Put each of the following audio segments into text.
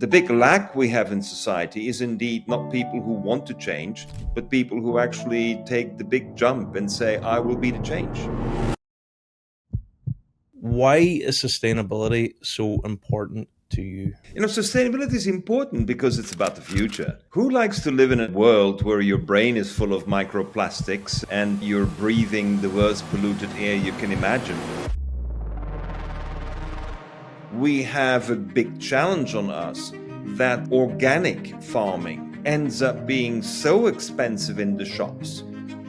The big lack we have in society is indeed not people who want to change, but people who actually take the big jump and say, I will be the change. Why is sustainability so important to you? Sustainability is important because it's about the future. Who likes to live in a world where your brain is full of microplastics and you're breathing the worst polluted air you can imagine? We have a big challenge on us that organic farming ends up being so expensive in the shops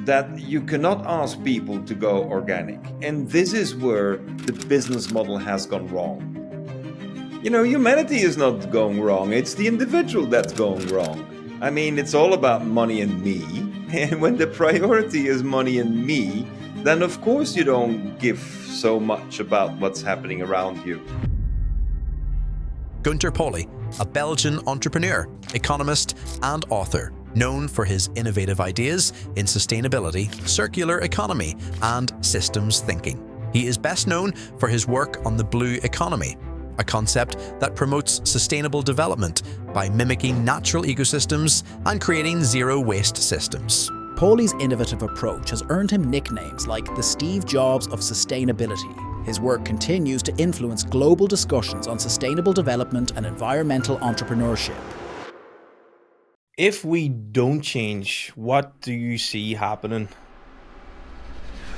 that you cannot ask people to go organic. And this is where the business model has gone wrong. Humanity is not going wrong, it's the individual that's going wrong. I mean, it's all about money and me. And when the priority is money and me, then of course you don't give so much about what's happening around you. Gunter Pauli, a Belgian entrepreneur, economist, and author, known for his innovative ideas in sustainability, circular economy, and systems thinking. He is best known for his work on the blue economy, a concept that promotes sustainable development by mimicking natural ecosystems and creating zero-waste systems. Pauli's innovative approach has earned him nicknames like the Steve Jobs of sustainability. His work continues to influence global discussions on sustainable development and environmental entrepreneurship. If we don't change, what do you see happening?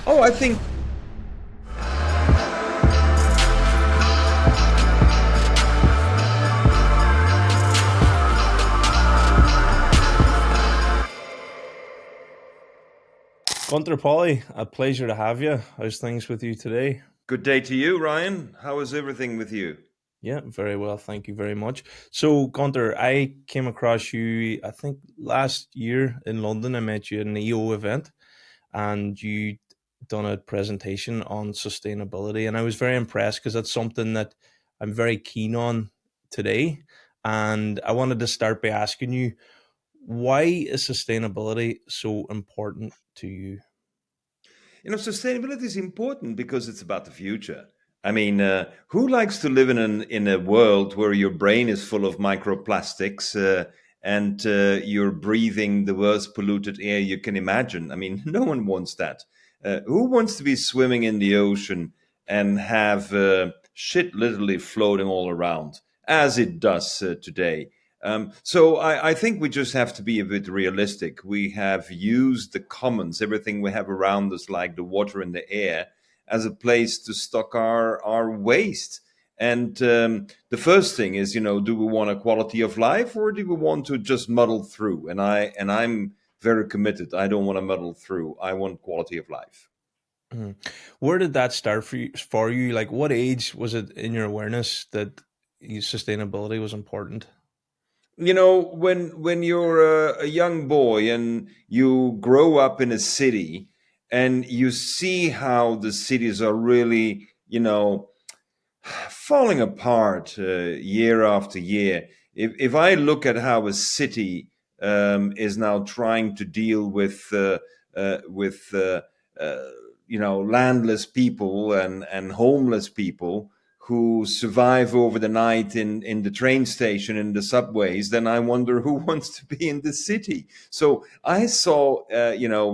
Oh, I think Gunter Pauli, a pleasure to have you. How's things with you today? good day to you, Ryan. How is everything with you? Yeah, very well. Thank you very much. So, Gunter, I came across you, I think last year in London. I met you at an EO event and you done a presentation on sustainability. And I was very impressed because that's something that I'm very keen on today. And I wanted to start by asking you, why is sustainability so important to you? Sustainability is important because it's about the future. I mean, who likes to live in a world where your brain is full of microplastics and you're breathing the worst polluted air you can imagine? I mean, no one wants that. Who wants to be swimming in the ocean and have shit literally floating all around, as it does today? So I think we just have to be a bit realistic. We have used the commons, everything we have around us, like the water and the air, as a place to stock our waste. And the first thing is, do we want a quality of life or do we want to just muddle through? And I'm very committed. I don't want to muddle through. I want quality of life. Mhm. Where did that start for you? Like, what age was it in your awareness that sustainability was important? When you're a young boy and you grow up in a city and you see how the cities are really, falling apart year after year. If I look at how a city is now trying to deal with landless people and homeless people who survive over the night in the train station, in the subways, then I wonder who wants to be in the city. So I saw,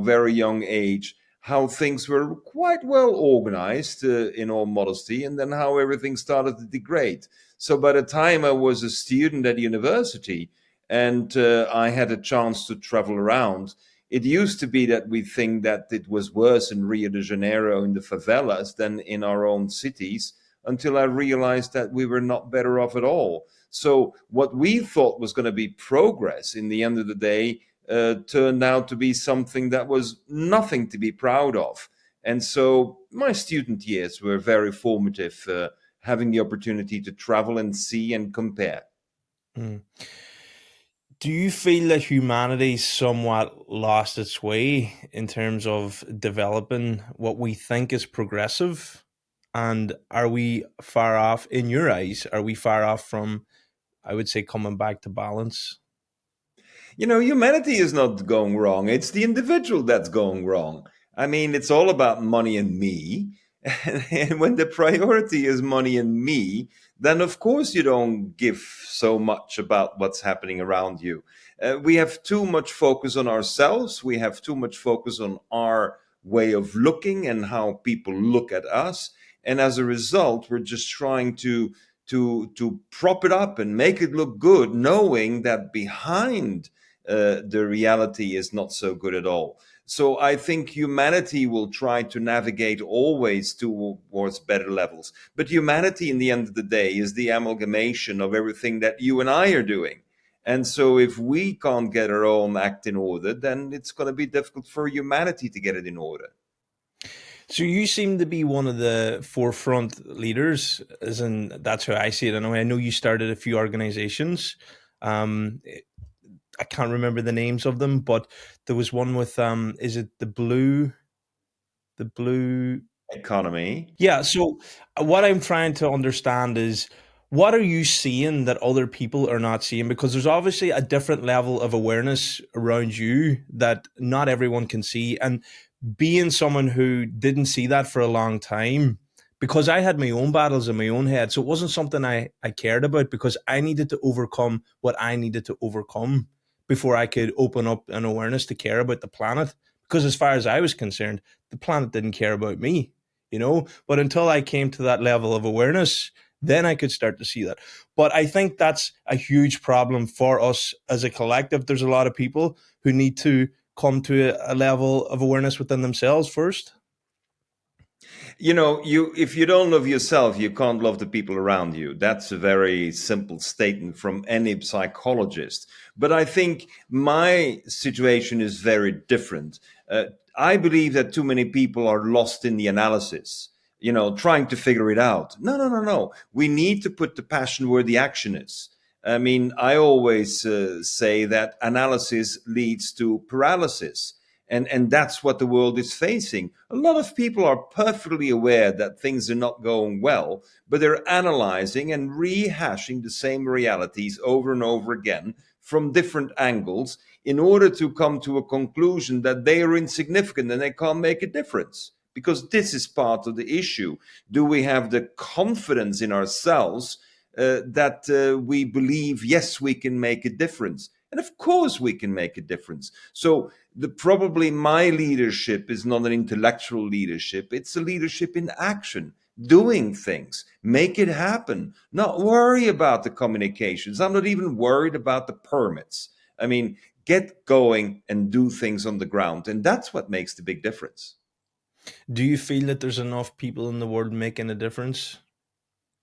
very young age, how things were quite well organized, in all modesty, and then how everything started to degrade. So by the time I was a student at university and I had a chance to travel around, it used to be that we think that it was worse in Rio de Janeiro in the favelas than in our own cities, until I realized that we were not better off at all. So what we thought was going to be progress in the end of the day turned out to be something that was nothing to be proud of. And so my student years were very formative, having the opportunity to travel and see and compare. Mm. Do you feel that humanity somewhat lost its way in terms of developing what we think is progressive? And are we far off, in your eyes, are we far off from, I would say, coming back to balance? Humanity is not going wrong. It's the individual that's going wrong. I mean, it's all about money and me. And when the priority is money and me, then of course you don't give so much about what's happening around you. We have too much focus on ourselves. We have too much focus on our way of looking and how people look at us. And as a result, we're just trying to prop it up and make it look good, knowing that behind the reality is not so good at all. So I think humanity will try to navigate always towards better levels. But humanity, in the end of the day, is the amalgamation of everything that you and I are doing. And so if we can't get our own act in order, then it's going to be difficult for humanity to get it in order. So you seem to be one of the forefront leaders, as in that's how I see it. I know you started a few organizations. I can't remember the names of them, but there was one with is it the blue economy? Yeah. So what I'm trying to understand is, what are you seeing that other people are not seeing? Because there's obviously a different level of awareness around you that not everyone can see. And being someone who didn't see that for a long time, because I had my own battles in my own head. So it wasn't something I cared about, because I needed to overcome what I needed to overcome before I could open up an awareness to care about the planet. Because as far as I was concerned, the planet didn't care about me, But until I came to that level of awareness, then I could start to see that. But I think that's a huge problem for us as a collective. There's a lot of people who need to come to a level of awareness within themselves first. If you don't love yourself, you can't love the people around you. That's a very simple statement from any psychologist. But I think my situation is very different. I believe that too many people are lost in the analysis, trying to figure it out. No. We need to put the passion where the action is. I mean, I always say that analysis leads to paralysis. And that's what the world is facing. A lot of people are perfectly aware that things are not going well, but they're analyzing and rehashing the same realities over and over again from different angles in order to come to a conclusion that they are insignificant and they can't make a difference. Because this is part of the issue. Do we have the confidence in ourselves that we believe, yes, we can make a difference? And of course we can make a difference. So probably my leadership is not an intellectual leadership. It's a leadership in action, doing things, make it happen, not worry about the communications. I'm not even worried about the permits. I mean, get going and do things on the ground. And that's what makes the big difference. Do you feel that there's enough people in the world making a difference?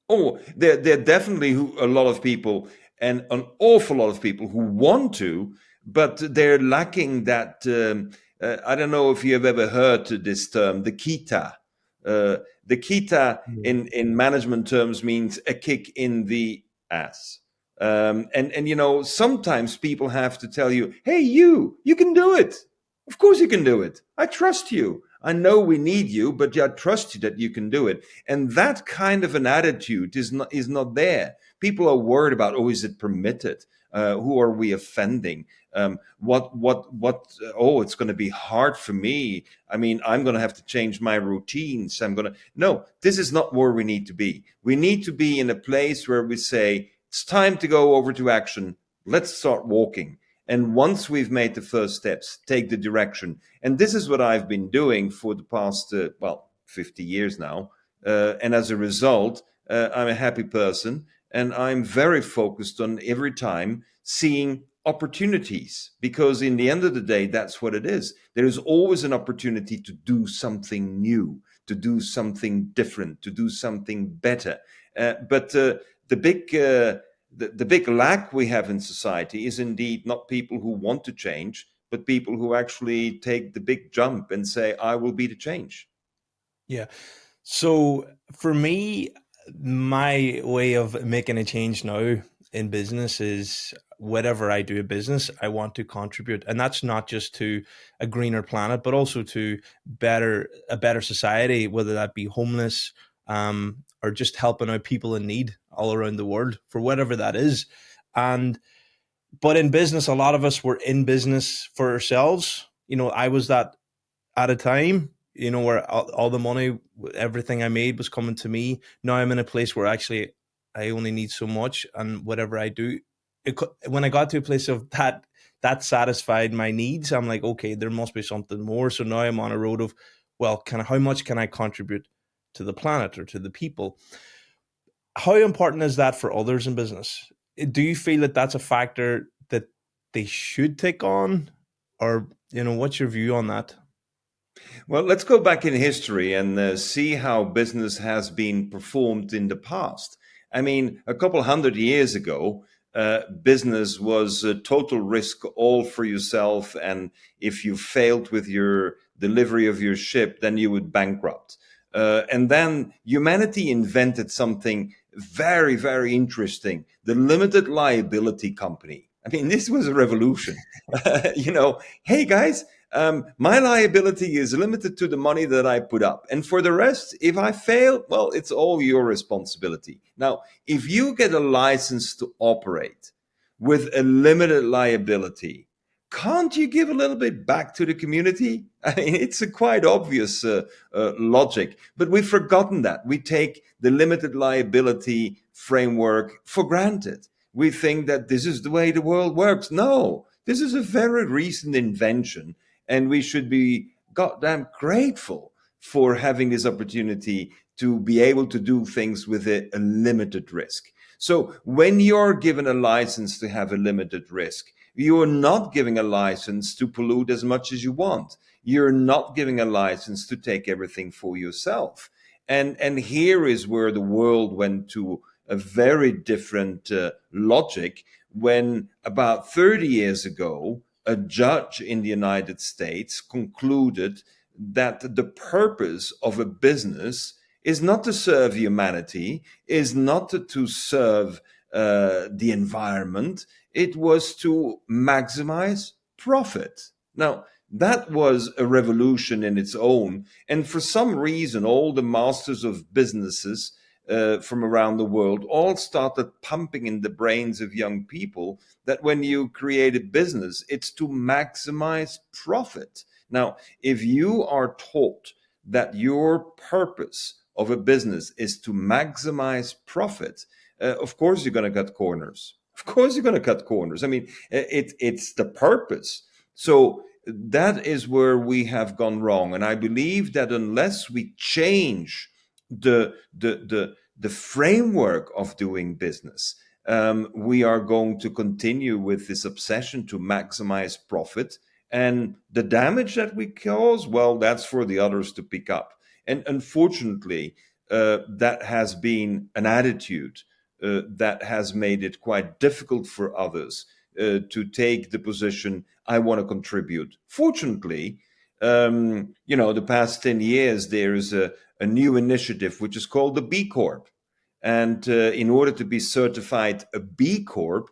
Oh, there are definitely a lot of people, and an awful lot of people who want to, but they're lacking that. I don't know if you have ever heard this term, the kita. The kita in management terms means a kick in the ass. And sometimes people have to tell you, hey, you can do it. Of course you can do it. I trust you. I know we need you, but I trust you that you can do it. And that kind of an attitude is not there. People are worried about, oh, is it permitted? Who are we offending? Oh, it's going to be hard for me. I mean, I'm going to have to change my routines. No, this is not where we need to be. We need to be in a place where we say, it's time to go over to action. Let's start walking. And once we've made the first steps, take the direction. And this is what I've been doing for the past, 50 years now. And as a result, I'm a happy person. And I'm very focused on every time seeing opportunities. Because in the end of the day, that's what it is. There is always an opportunity to do something new, to do something different, to do something better. But the big lack we have in society is indeed not people who want to change, but people who actually take the big jump and say, I will be the change. Yeah. So for me, my way of making a change now in business is, whatever I do a business, I want to contribute. And that's not just to a greener planet, but also to a better society, whether that be homeless, or just helping out people in need all around the world, for whatever that is. But in business, a lot of us were in business for ourselves. I was that at a time, where all the money, everything I made was coming to me. Now I'm in a place where actually I only need so much, and whatever I do, when I got to a place of that satisfied my needs, I'm like, okay, there must be something more. So now I'm on a road of, well, how much can I contribute to the planet or to the people? How important is that for others in business? Do you feel that that's a factor that they should take on, or what's your view on that? Well, let's go back in history and see how business has been performed in the past. I mean, a couple hundred years ago, business was a total risk all for yourself. And if you failed with your delivery of your ship, then you would bankrupt. And then humanity invented something very, very interesting, the limited liability company. I mean, this was a revolution. Hey guys, my liability is limited to the money that I put up. And for the rest, if I fail, well, it's all your responsibility. Now, if you get a license to operate with a limited liability, can't you give a little bit back to the community? I mean, it's a quite obvious logic, but we've forgotten that. We take the limited liability framework for granted. We think that this is the way the world works. No, this is a very recent invention, and we should be goddamn grateful for having this opportunity to be able to do things with a limited risk. So when you're given a license to have a limited risk, you are not giving a license to pollute as much as you want. You're not giving a license to take everything for yourself. And here is where the world went to a very different logic when about 30 years ago, a judge in the United States concluded that the purpose of a business is not to serve humanity, is not to serve the environment. It was to maximize profit. Now, that was a revolution in its own. And for some reason, all the masters of businesses from around the world all started pumping in the brains of young people that when you create a business, it's to maximize profit. Now, if you are taught that your purpose of a business is to maximize profit, of course you're going to cut corners. Of course you're going to cut corners. I mean, it's the purpose. So that is where we have gone wrong. And I believe that unless we change the framework of doing business, we are going to continue with this obsession to maximize profit. And the damage that we cause, well, that's for the others to pick up. And unfortunately, that has been an attitude that has made it quite difficult for others to take the position, I want to contribute. Fortunately, the past 10 years, there is a new initiative which is called the B Corp. And in order to be certified a B Corp,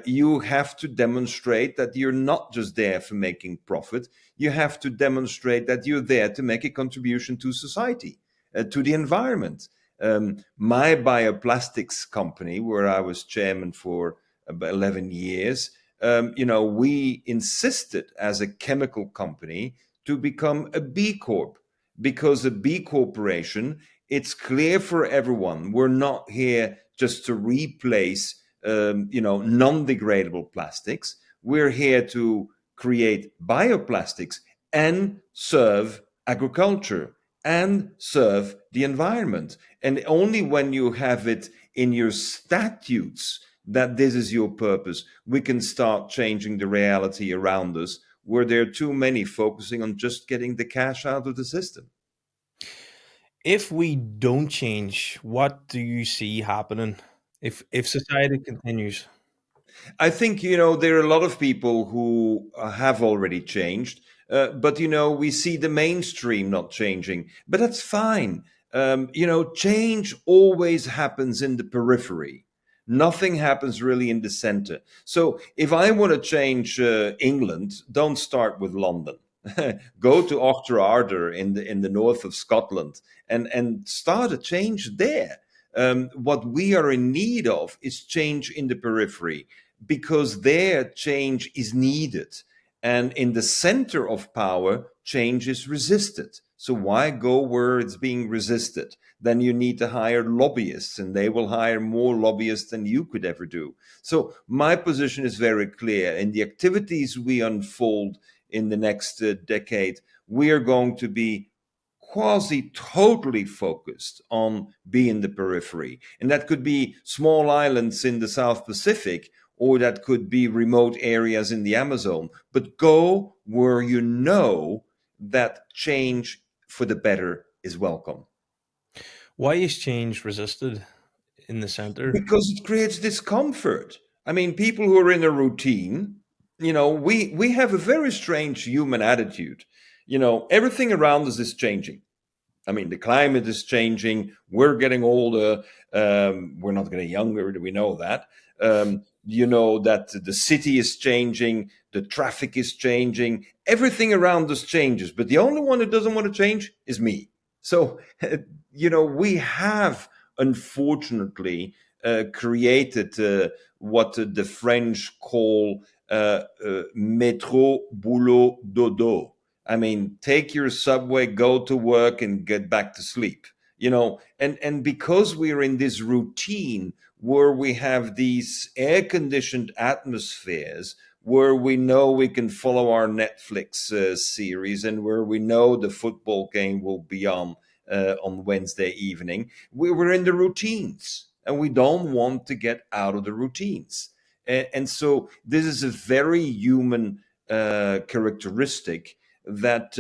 you have to demonstrate that you're not just there for making profit. You have to demonstrate that you're there to make a contribution to society, to the environment. My Bioplastics company, where I was chairman for about 11 years, we insisted as a chemical company to become a B Corp, because a B Corporation, it's clear for everyone. We're not here just to replace, non-degradable plastics. We're here to create bioplastics and serve agriculture and serve the environment. And only when you have it in your statutes that this is your purpose, we can start changing the reality around us, where there are too many focusing on just getting the cash out of the system. If we don't change, what do you see happening if society continues? I think, there are a lot of people who have already changed, but, we see the mainstream not changing. But that's fine. Change always happens in the periphery. Nothing happens really in the center. So if I want to change England, don't start with London. Go to Ochterarder in the north of Scotland and start a change there. What we are in need of is change in the periphery, because there change is needed. And in the center of power, change is resisted. So why go where it's being resisted? Then you need to hire lobbyists, and they will hire more lobbyists than you could ever do. So my position is very clear. In the activities we unfold in the next decade, we are going to be quasi totally focused on being the periphery. And that could be small islands in the South Pacific, or that could be remote areas in the Amazon. But go where you know that change for the better is welcome. Why is change resisted in the center? Because it creates discomfort. I mean, people who are in a routine, we have a very strange human attitude. Everything around us is changing. I mean, the climate is changing. We're getting older. We're not getting younger. We know that. That the city is changing. The traffic is changing. Everything around us changes. But the only one who doesn't want to change is me. So, we have, unfortunately, created what the French call métro, boulot, dodo. I mean, take your subway, go to work, and get back to sleep. And because we're in this routine where we have these air-conditioned atmospheres, where we know we can follow our Netflix series, and where we know the football game will be on Wednesday evening, we're in the routines, and we don't want to get out of the routines. And so this is a very human characteristic, that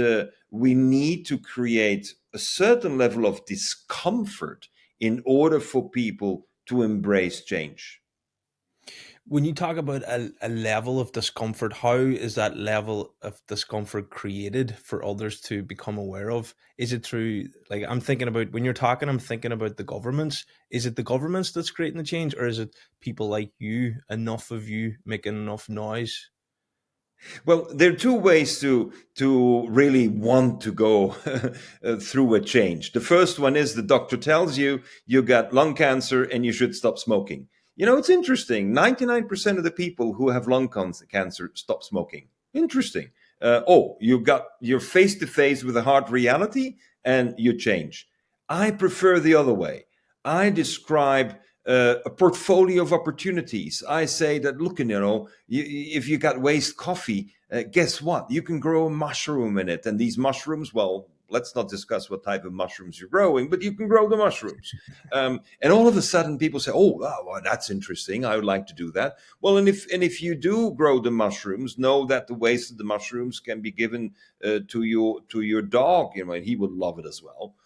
we need to create a certain level of discomfort in order for people to embrace change. When you talk about a level of discomfort, how is that level of discomfort created for others to become aware of? Is it through, like, I'm thinking about, when you're talking, I'm thinking about the governments. Is it the governments that's creating the change, or is it people like you, enough of you making enough noise? Well, there are two ways to really want to go through a change. The first one is the doctor tells you got lung cancer and you should stop smoking. It's interesting. 99% of the people who have lung cancer stop smoking. Interesting. You're face to face with a hard reality and you change. I prefer the other way. I describe a portfolio of opportunities. I say that, look, if you got waste coffee, guess what? You can grow a mushroom in it. And these mushrooms, well, let's not discuss what type of mushrooms you're growing, but you can grow the mushrooms. And all of a sudden people say, well, that's interesting. I would like to do that. Well, and if you do grow the mushrooms, know that the waste of the mushrooms can be given to your dog. And he would love it as well.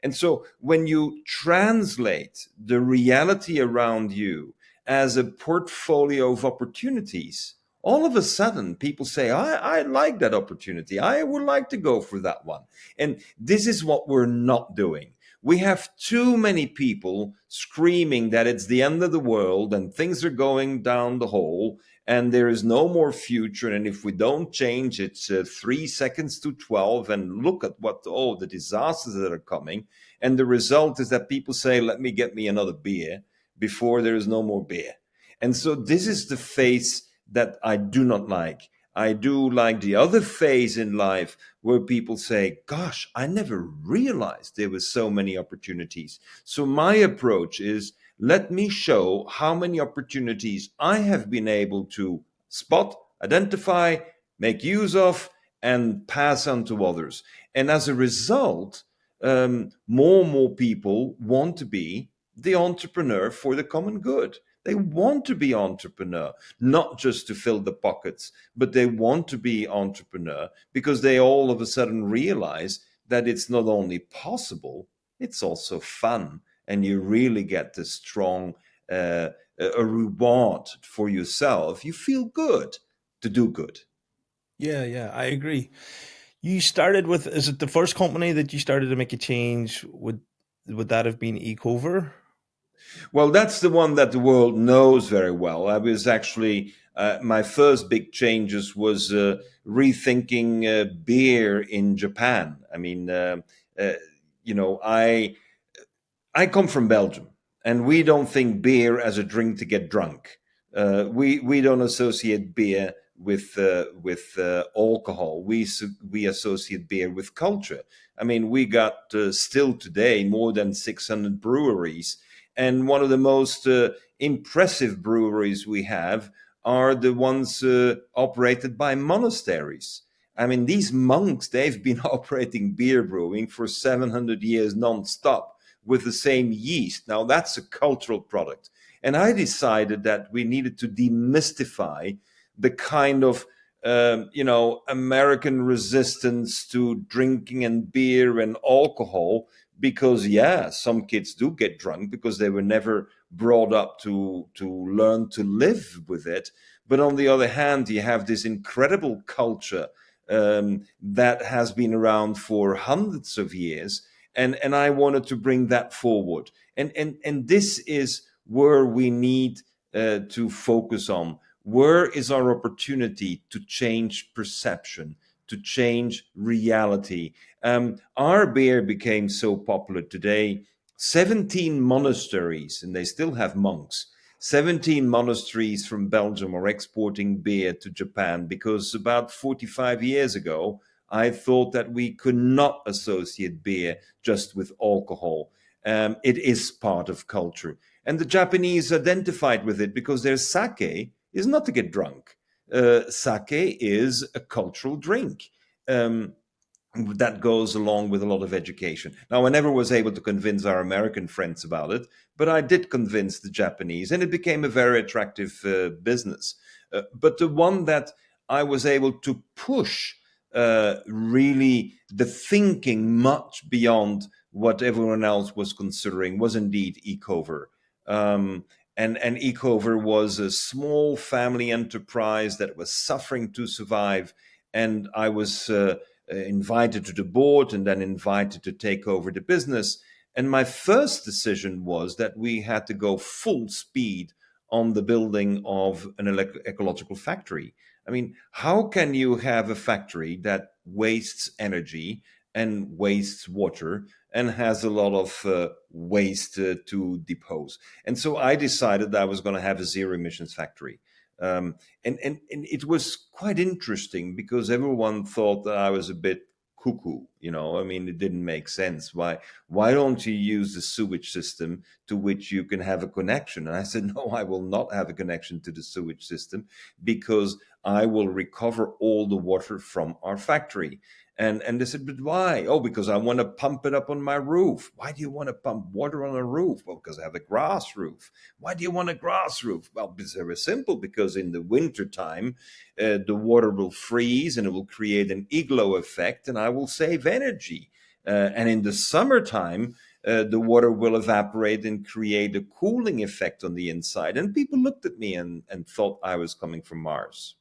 And so when you translate the reality around you as a portfolio of opportunities, all of a sudden people say, I like that opportunity. I would like to go for that one. And this is what we're not doing. We have too many people screaming that it's the end of the world and things are going down the hole and there is no more future. And if we don't change, it's 3 seconds to 12. And look at the disasters that are coming. And the result is that people say, let me get me another beer before there is no more beer. And so this is the phase that I do not like. I do like the other phase in life where people say, gosh, I never realized there were so many opportunities. So my approach is, let me show how many opportunities I have been able to spot, identify, make use of, and pass on to others. And as a result, more and more people want to be the entrepreneur for the common good. They want to be entrepreneur, not just to fill the pockets, but they want to be entrepreneur because they all of a sudden realize that it's not only possible, it's also fun. And you really get this strong a reward for yourself. You feel good to do good. Yeah, I agree. You started with, is it the first company that you started to make a change? Would that have been Ecover? Well, that's the one that the world knows very well. I was actually, my first big changes was rethinking beer in Japan. I mean, I come from Belgium, and we don't think beer as a drink to get drunk. We don't associate beer with alcohol. We associate beer with culture. I mean, we got still today more than 600 breweries, and one of the most impressive breweries we have are the ones operated by monasteries. I mean, these monks, they've been operating beer brewing for 700 years non-stop with the same yeast. Now, that's a cultural product. And I decided that we needed to demystify the kind of, American resistance to drinking and beer and alcohol, because, yeah, some kids do get drunk because they were never brought up to learn to live with it. But on the other hand, you have this incredible culture that has been around for hundreds of years, and I wanted to bring that forward. And this is where we need to focus on. Where is our opportunity to change perception, to change reality? Our beer became so popular today. 17 monasteries, and they still have monks. 17 monasteries from Belgium are exporting beer to Japan because about 45 years ago, I thought that we could not associate beer just with alcohol. It is part of culture. And the Japanese identified with it because their sake is not to get drunk. Sake is a cultural drink. That goes along with a lot of education. Now, I never was able to convince our American friends about it, but I did convince the Japanese, and it became a very attractive business. But the one that I was able to push really the thinking much beyond what everyone else was considering was indeed Ecover. And Ecover was a small family enterprise that was suffering to survive, and I was invited to the board and then invited to take over the business. And my first decision was that we had to go full speed on the building of an ecological factory. I mean, how can you have a factory that wastes energy and wastes water and has a lot of waste to depose? And so I decided that I was going to have a zero emissions factory. And it was quite interesting because everyone thought that I was a bit cuckoo. I mean, it didn't make sense. Why don't you use the sewage system to which you can have a connection? And I said, no, I will not have a connection to the sewage system because I will recover all the water from our factory. And they said, but why? Oh, because I want to pump it up on my roof. Why do you want to pump water on a roof? Well, because I have a grass roof. Why do you want a grass roof? Well, it's very simple, because in the wintertime, the water will freeze and it will create an igloo effect, and I will save energy. And in the summertime, the water will evaporate and create a cooling effect on the inside. And people looked at me and thought I was coming from Mars.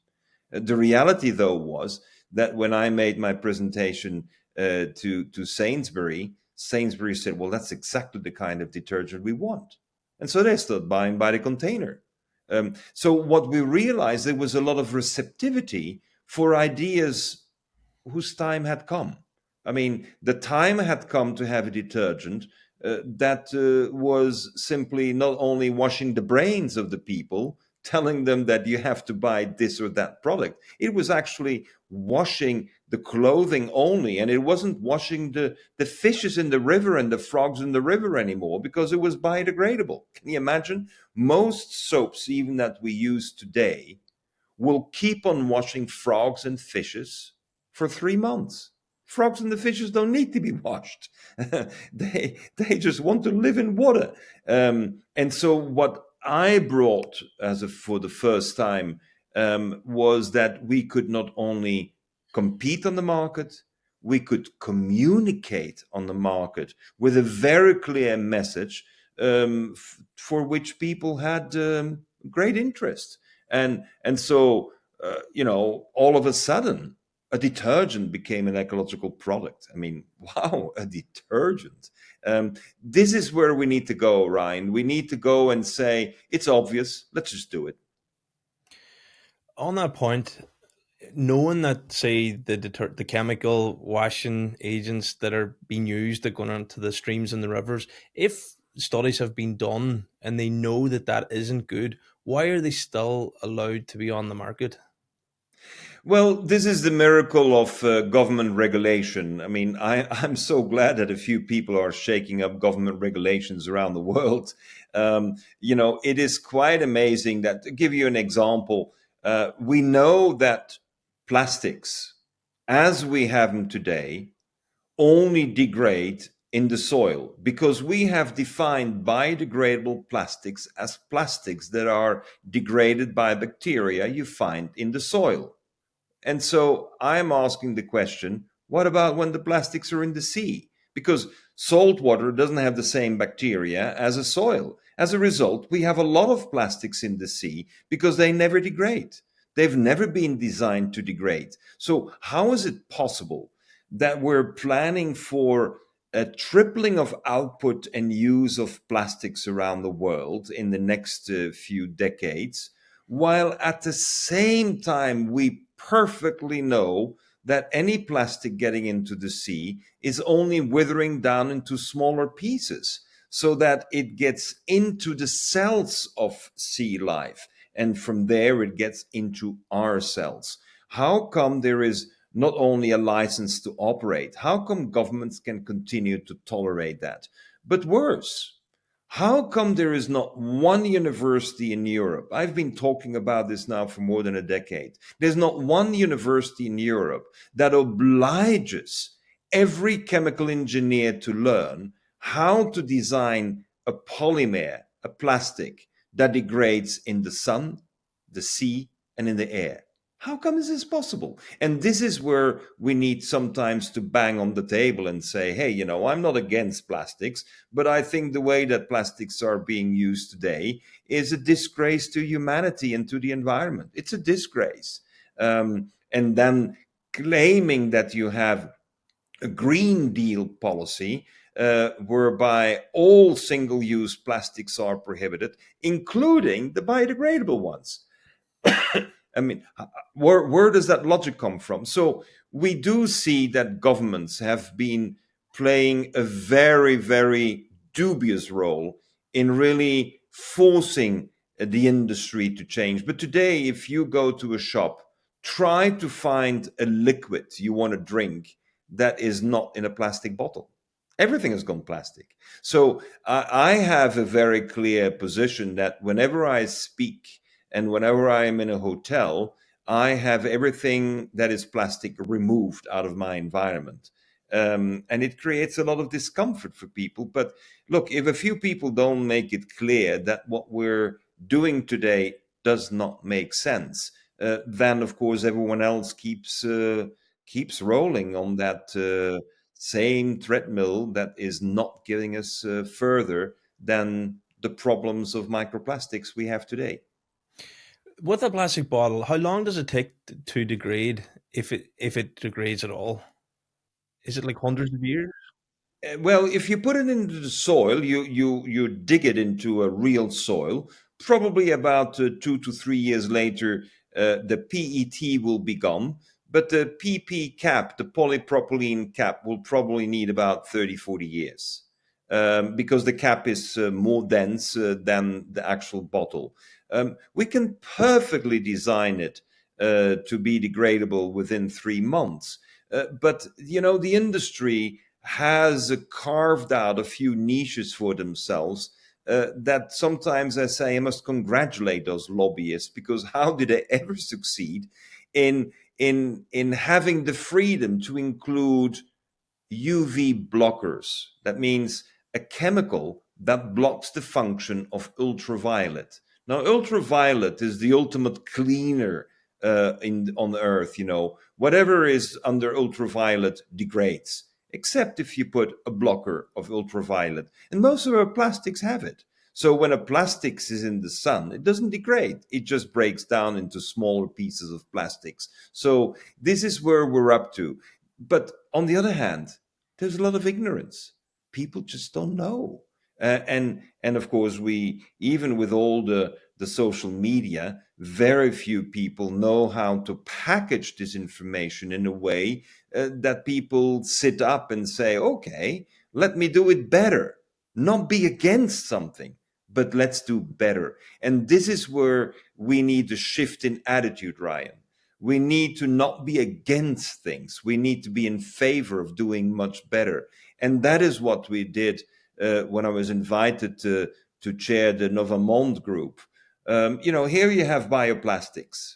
The reality, though, was that when I made my presentation to Sainsbury said, well, that's exactly the kind of detergent we want. And so they started buying by the container. So what we realized, there was a lot of receptivity for ideas whose time had come. I mean, the time had come to have a detergent that was simply not only washing the brains of the people, telling them that you have to buy this or that product. It was actually washing the clothing only, and it wasn't washing the fishes in the river and the frogs in the river anymore because it was biodegradable. Can you imagine? Most soaps, even that we use today, will keep on washing frogs and fishes for 3 months. Frogs and the fishes don't need to be washed. they just want to live in water. And so what I brought for the first time was that we could not only compete on the market, we could communicate on the market with a very clear message for which people had great interest. And so, all of a sudden, a detergent became an ecological product. I mean, wow, a detergent. This is where we need to go, Ryan. We need to go and say, it's obvious, let's just do it. On that point, knowing that, say, the chemical washing agents that are being used that going into the streams and the rivers, if studies have been done and they know that isn't good, why are they still allowed to be on the market? Well, this is the miracle of government regulation. I mean, I'm so glad that a few people are shaking up government regulations around the world. It is quite amazing that, to give you an example, we know that plastics, as we have them today, only degrade in the soil because we have defined biodegradable plastics as plastics that are degraded by bacteria you find in the soil. And so I'm asking the question, what about when the plastics are in the sea? Because salt water doesn't have the same bacteria as a soil. As a result, we have a lot of plastics in the sea because they never degrade. They've never been designed to degrade. So, how is it possible that we're planning for a tripling of output and use of plastics around the world in the next few decades, while at the same time we perfectly know that any plastic getting into the sea is only withering down into smaller pieces so that it gets into the cells of sea life, and from there it gets into our cells? How come there is not only a license to operate? How come governments can continue to tolerate that? But worse, how come there is not one university in Europe? I've been talking about this now for more than a decade. There's not one university in Europe that obliges every chemical engineer to learn how to design a polymer, a plastic that degrades in the sun, the sea, and in the air. How come is this possible? And this is where we need sometimes to bang on the table and say, hey, I'm not against plastics, but I think the way that plastics are being used today is a disgrace to humanity and to the environment. It's a disgrace. And then claiming that you have a Green Deal policy whereby all single-use plastics are prohibited, including the biodegradable ones. I mean, where does that logic come from? So we do see that governments have been playing a very, very dubious role in really forcing the industry to change. But today, if you go to a shop, try to find a liquid you want to drink that is not in a plastic bottle. Everything has gone plastic. So I have a very clear position that whenever I speak and whenever I am in a hotel, I have everything that is plastic removed out of my environment. And it creates a lot of discomfort for people. But look, if a few people don't make it clear that what we're doing today does not make sense, then of course everyone else keeps rolling on that same treadmill that is not getting us further than the problems of microplastics we have today. With a plastic bottle, how long does it take to degrade, if it degrades at all? Is it like hundreds of years? Well, if you put it into the soil, you dig it into a real soil. Probably about 2 to 3 years later, the PET will be gone, but the PP cap, the polypropylene cap, will probably need about 30, 40 years because the cap is more dense than the actual bottle. We can perfectly design it to be degradable within 3 months, but the industry has carved out a few niches for themselves that sometimes I say I must congratulate those lobbyists, because how did they ever succeed in having the freedom to include UV blockers? That means a chemical that blocks the function of ultraviolet. Now, ultraviolet is the ultimate cleaner on Earth. Whatever is under ultraviolet degrades, except if you put a blocker of ultraviolet. And most of our plastics have it. So when a plastics is in the sun, it doesn't degrade. It just breaks down into smaller pieces of plastics. So this is where we're up to. But on the other hand, there's a lot of ignorance. People just don't know. And of course, we, even with all the social media, very few people know how to package this information in a way that people sit up and say, okay, let me do it better, not be against something, but let's do better. And this is where we need a shift in attitude, Ryan. We need to not be against things. We need to be in favor of doing much better. And that is what we did when I was invited to chair the Novamont group. Here you have bioplastics.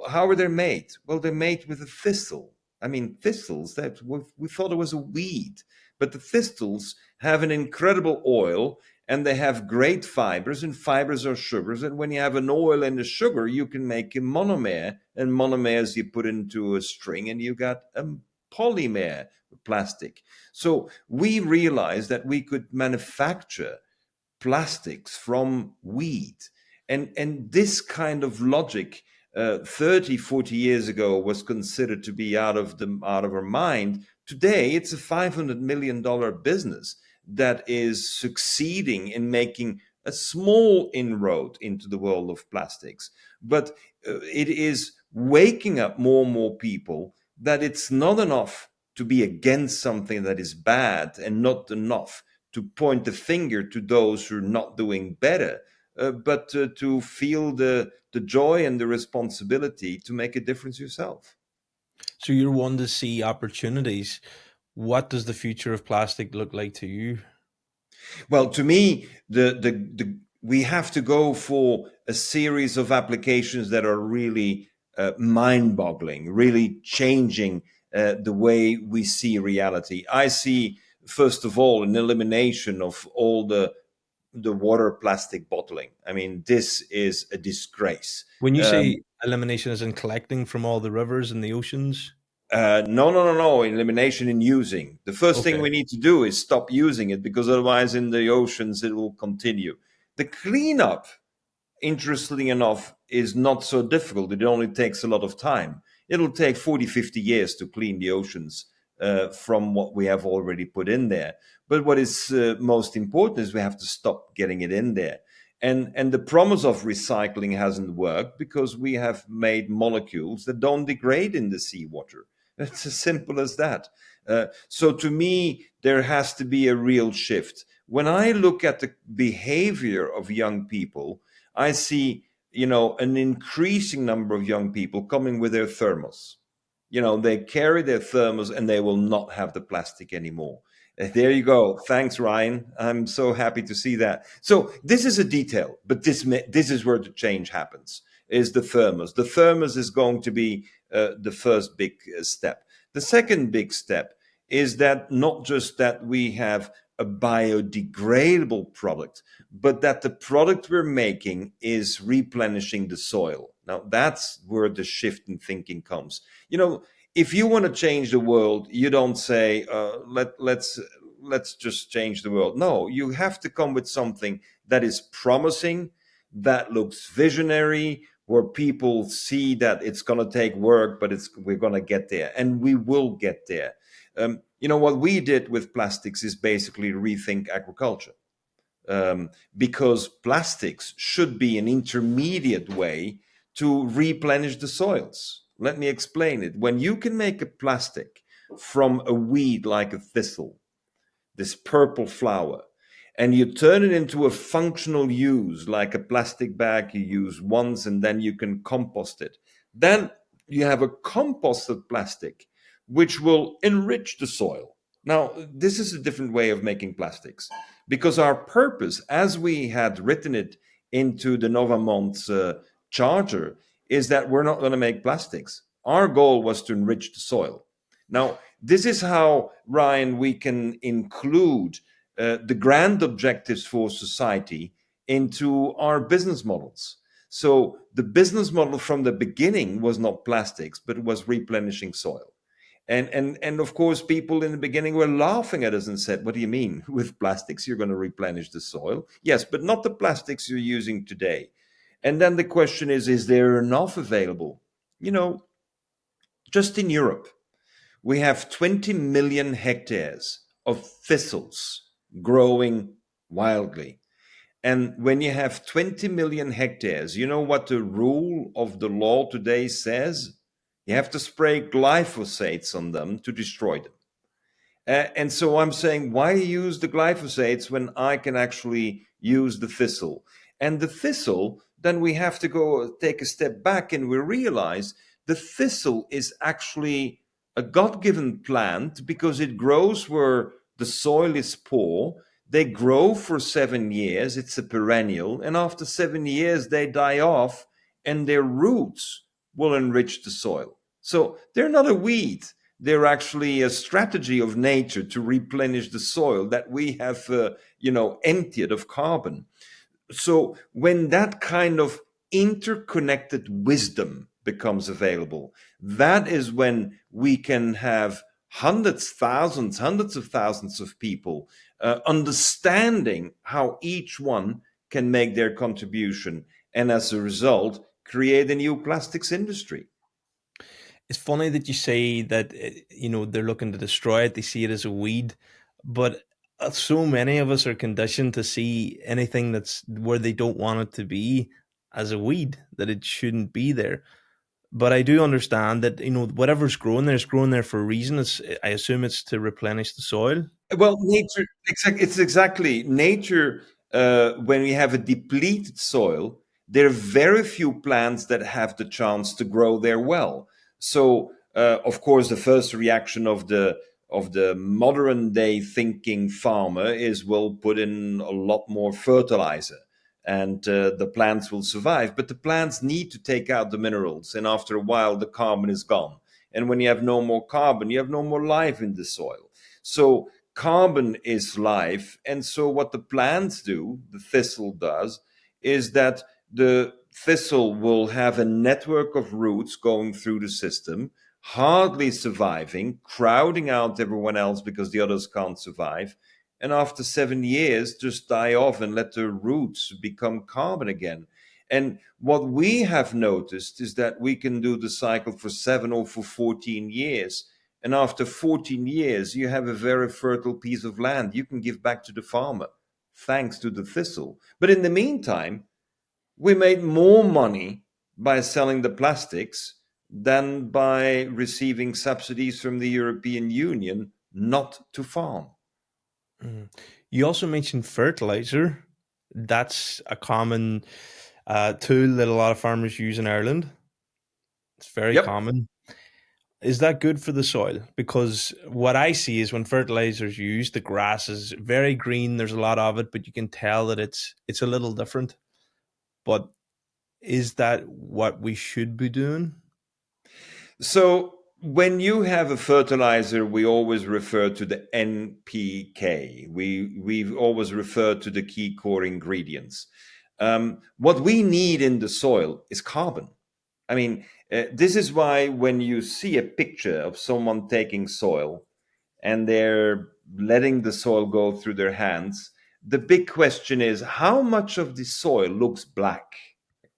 How are they made? Well, they're made with a thistle. I mean, thistles, that we thought it was a weed, but the thistles have an incredible oil and they have great fibers, and fibers are sugars. And when you have an oil and a sugar, you can make a monomer, and monomers you put into a string and you got a polymer plastic. So we realized that we could manufacture plastics from weed. And this kind of logic 30, 40 years ago was considered to be out of our mind. Today, it's a $500 million business that is succeeding in making a small inroad into the world of plastics. But it is waking up more and more people that it's not enough to be against something that is bad and not enough to point the finger to those who are not doing better, but to feel the joy and the responsibility to make a difference yourself. So you're one to see opportunities. What does the future of plastic look like to you? Well, to me, we have to go for a series of applications that are really mind-boggling, really changing the way we see reality. I see, first of all, an elimination of all the water plastic bottling. I mean, this is a disgrace. When you say elimination as in collecting from all the rivers and the oceans? No. Elimination in using. The first thing Okay. we need to do is stop using it, because otherwise in the oceans it will continue. The cleanup, interestingly enough, is not so difficult. It only takes a lot of time. It'll take 40, 50 years to clean the oceans from what we have already put in there. But what is most important is we have to stop getting it in there. And the promise of recycling hasn't worked because we have made molecules that don't degrade in the seawater. It's as simple as that. So to me, there has to be a real shift. When I look at the behavior of young people, I see, an increasing number of young people coming with their thermos. They carry their thermos and they will not have the plastic anymore. There you go. Thanks, Ryan. I'm so happy to see that. So this is a detail, but this is where the change happens, is the thermos. The thermos is going to be the first big step. The second big step is that not just that we have a biodegradable product, but that the product we're making is replenishing the soil. Now, that's where the shift in thinking comes. If you want to change the world, you don't say, let's just change the world. No, you have to come with something that is promising, that looks visionary, where people see that it's going to take work, but we're going to get there, and we will get there. What we did with plastics is basically rethink agriculture. Because plastics should be an intermediate way to replenish the soils. Let me explain it. When you can make a plastic from a weed like a thistle, this purple flower, and you turn it into a functional use, like a plastic bag you use once and then you can compost it, then you have a composted plastic which will enrich the soil. Now, this is a different way of making plastics, because our purpose, as we had written it into the Novamont's charter, is that we're not going to make plastics. Our goal was to enrich the soil. Now, this is how, Ryan, we can include the grand objectives for society into our business models. So the business model from the beginning was not plastics, but it was replenishing soil. And of course, people in the beginning were laughing at us and said, what do you mean? With plastics, you're going to replenish the soil? Yes, but not the plastics you're using today. And then the question is there enough available? Just in Europe, we have 20 million hectares of thistles growing wildly. And when you have 20 million hectares, you know what the rule of the law today says? You have to spray glyphosates on them to destroy them. And so I'm saying, why use the glyphosates when I can actually use the thistle? And the thistle, then we have to go take a step back and we realize the thistle is actually a God-given plant because it grows where the soil is poor. They grow for 7 years, it's a perennial, and after 7 years they die off and their roots will enrich the soil. So they're not a weed. They're actually a strategy of nature to replenish the soil that we have, emptied of carbon. So when that kind of interconnected wisdom becomes available, that is when we can have hundreds of thousands of people understanding how each one can make their contribution, and as a result, create a new plastics industry. It's funny that you say that they're looking to destroy it. They see it as a weed, but so many of us are conditioned to see anything that's where they don't want it to be as a weed, that it shouldn't be there. But I do understand that whatever's growing there is growing there for a reason. I assume it's to replenish the soil. Well, nature, it's exactly nature. When we have a depleted soil, there are very few plants that have the chance to grow there well. So, of course, the first reaction of the modern day thinking farmer is, we'll put in a lot more fertilizer, and the plants will survive. But the plants need to take out the minerals, and after a while, the carbon is gone. And when you have no more carbon, you have no more life in the soil. So carbon is life. And so what the plants do, the thistle does, is that the thistle will have a network of roots going through the system, hardly surviving, crowding out everyone else because the others can't survive. And after 7 years, just die off and let the roots become carbon again. And what we have noticed is that we can do the cycle for 7 or for 14 years. And after 14 years, you have a very fertile piece of land you can give back to the farmer, thanks to the thistle. But in the meantime, we made more money by selling the plastics than by receiving subsidies from the European Union not to farm. Mm. You also mentioned fertilizer. That's a common tool that a lot of farmers use in Ireland. It's very Yep. common. Is that good for the soil? Because what I see is when fertilizer is used, the grass is very green. There's a lot of it, but you can tell that it's a little different. But is that what we should be doing? So when you have a fertilizer, we always refer to the NPK. We've always referred to the key core ingredients. What we need in the soil is carbon. I mean, this is why when you see a picture of someone taking soil and they're letting the soil go through their hands, the big question is, how much of the soil looks black?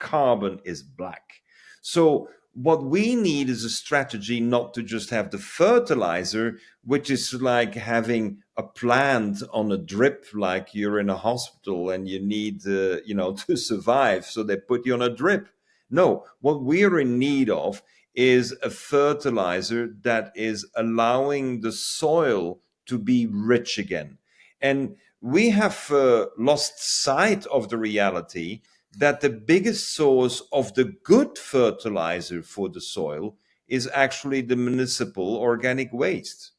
Carbon is black. So what we need is a strategy not to just have the fertilizer, which is like having a plant on a drip, like you're in a hospital and you need, to survive. So they put you on a drip. No, what we're in need of is a fertilizer that is allowing the soil to be rich again. And we have lost sight of the reality that the biggest source of the good fertilizer for the soil is actually the municipal organic waste.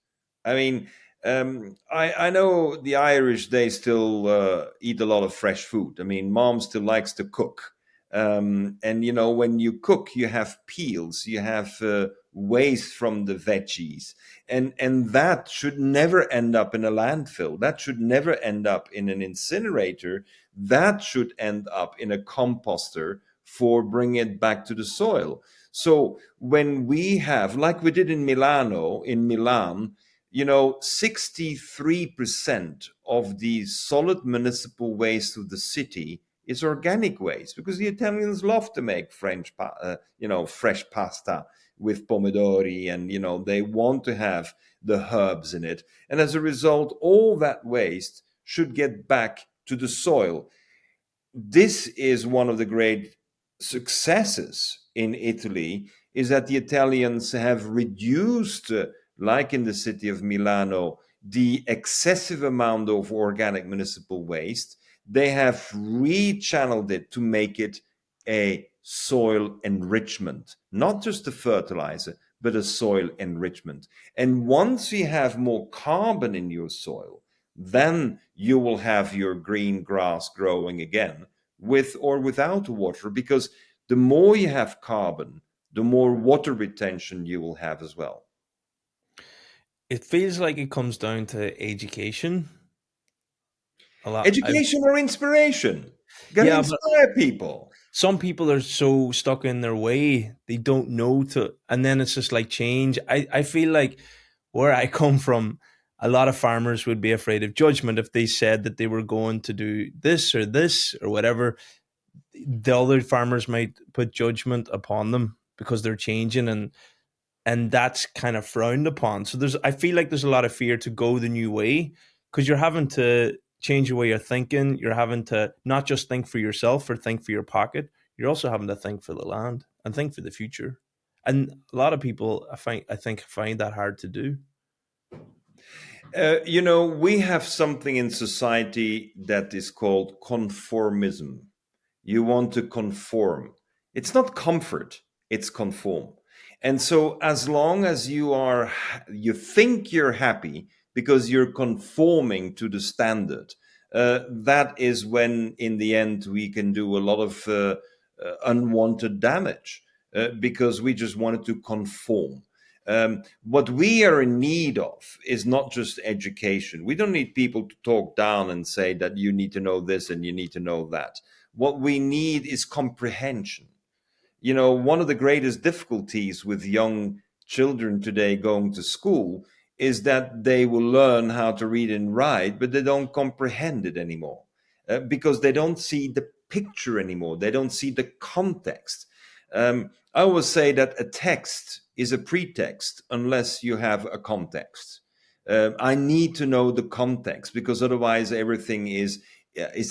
I mean, I know the Irish, they still eat a lot of fresh food. I mean, mom still likes to cook. And, when you cook, you have peels, you have waste from the veggies. And that should never end up in a landfill. That should never end up in an incinerator. That should end up in a composter for bringing it back to the soil. So when we have, like we did in Milan, 63% of the solid municipal waste of the city is organic waste, because the Italians love to make fresh pasta with pomodori, and they want to have the herbs in it. And as a result, all that waste should get back to the soil. This is one of the great successes in Italy, is that the Italians have reduced, like in the city of Milano, the excessive amount of organic municipal waste, they have rechanneled it to make it a soil enrichment, not just a fertilizer, but a soil enrichment. And once you have more carbon in your soil, then you will have your green grass growing again, with or without water, because the more you have carbon, the more water retention you will have as well. It feels like it comes down to education a lot. Education or inspiration. Gotta Yeah, but inspire people. some people are so stuck in their way, they don't know to, and then it's just like change. I feel like where I come from, a lot of farmers would be afraid of judgment if they said that they were going to do this or whatever. The other farmers might put judgment upon them because they're changing, and that's kind of frowned upon. So I feel like there's a lot of fear to go the new way, because you're having to change the way you're thinking. You're having to not just think for yourself or think for your pocket. You're also having to think for the land and think for the future. And a lot of people, I think, find that hard to do. We have something in society that is called conformism. You want to conform. It's not comfort, it's conform. And so as long as you think you're happy because you're conforming to the standard, that is when in the end we can do a lot of unwanted damage, because we just wanted to conform. What we are in need of is not just education. We don't need people to talk down and say that you need to know this and you need to know that. What we need is comprehension. One of the greatest difficulties with young children today going to school is that they will learn how to read and write, but they don't comprehend it anymore, because they don't see the picture anymore. They don't see the context. I always say that a text is a pretext unless you have a context. I need to know the context, because otherwise everything is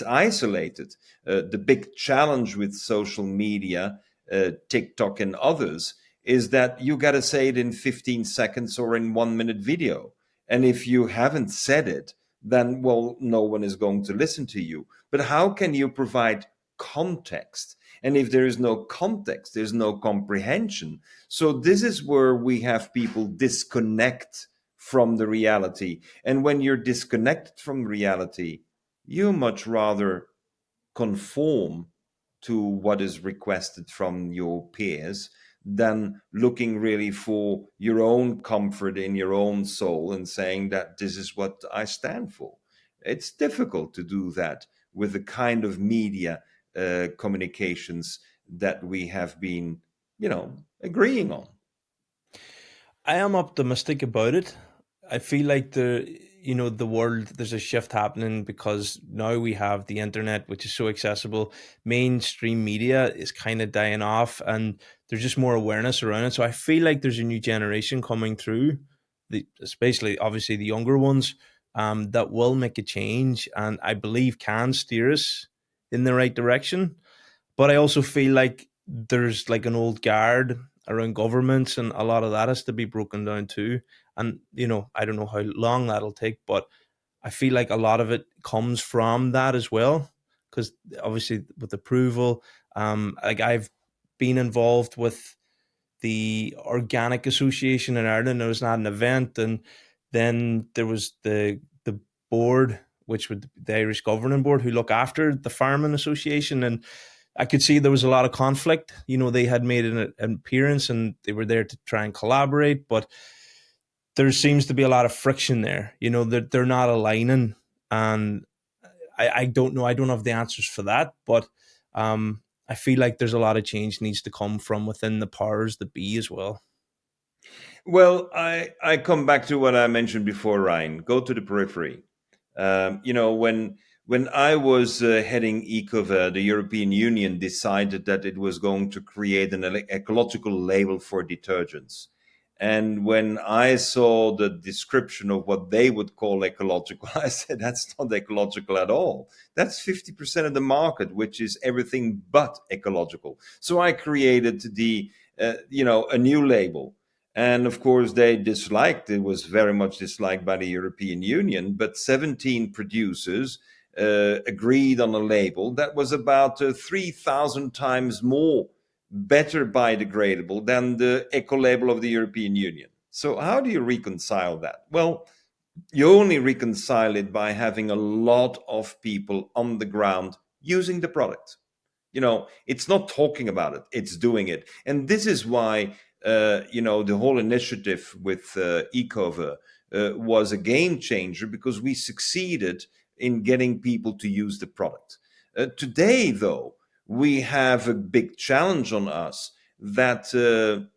isolated. The big challenge with social media, TikTok and others, is that you got to say it in 15 seconds or in 1 minute video. And if you haven't said it, then, well, no one is going to listen to you. But how can you provide context? And if there is no context, there's no comprehension. So this is where we have people disconnect from the reality. And when you're disconnected from reality, you much rather conform to what is requested from your peers than looking really for your own comfort in your own soul and saying that this is what I stand for. It's difficult to do that with the kind of media communications that we have been, agreeing on. I am optimistic about it. I feel like the world, there's a shift happening because now we have the internet, which is so accessible. Mainstream media is kind of dying off, and there's just more awareness around it. So I feel like there's a new generation coming through, especially obviously the younger ones, that will make a change, and I believe can steer us in the right direction. But I also feel like there's like an old guard around governments, and a lot of that has to be broken down too. And I don't know how long that'll take, but I feel like a lot of it comes from that as well, because obviously with approval, like I've been involved with the Organic Association in Ireland. There was not an event, and then there was the board, which would the Irish Governing Board, who look after the Farming Association, and I could see there was a lot of conflict. They had made an appearance and they were there to try and collaborate, but there seems to be a lot of friction there. They're not aligning, and I don't know. I don't have the answers for that, but I feel like there's a lot of change needs to come from within the powers that be as well. Well, I come back to what I mentioned before, Ryan. Go to the periphery. When I was heading ECOVER, the European Union decided that it was going to create an ecological label for detergents. And when I saw the description of what they would call ecological, I said, that's not ecological at all. That's 50% of the market, which is everything but ecological. So I created a new label. And of course, it was very much disliked by the European Union, but 17 producers agreed on a label that was about 3,000 times more better biodegradable than the eco label of the European Union. So, how do you reconcile that? Well, you only reconcile it by having a lot of people on the ground using the product. It's not talking about it, it's doing it. And this is why the whole initiative with Ecover was a game changer, because we succeeded in getting people to use the product. Today, though, we have a big challenge on us that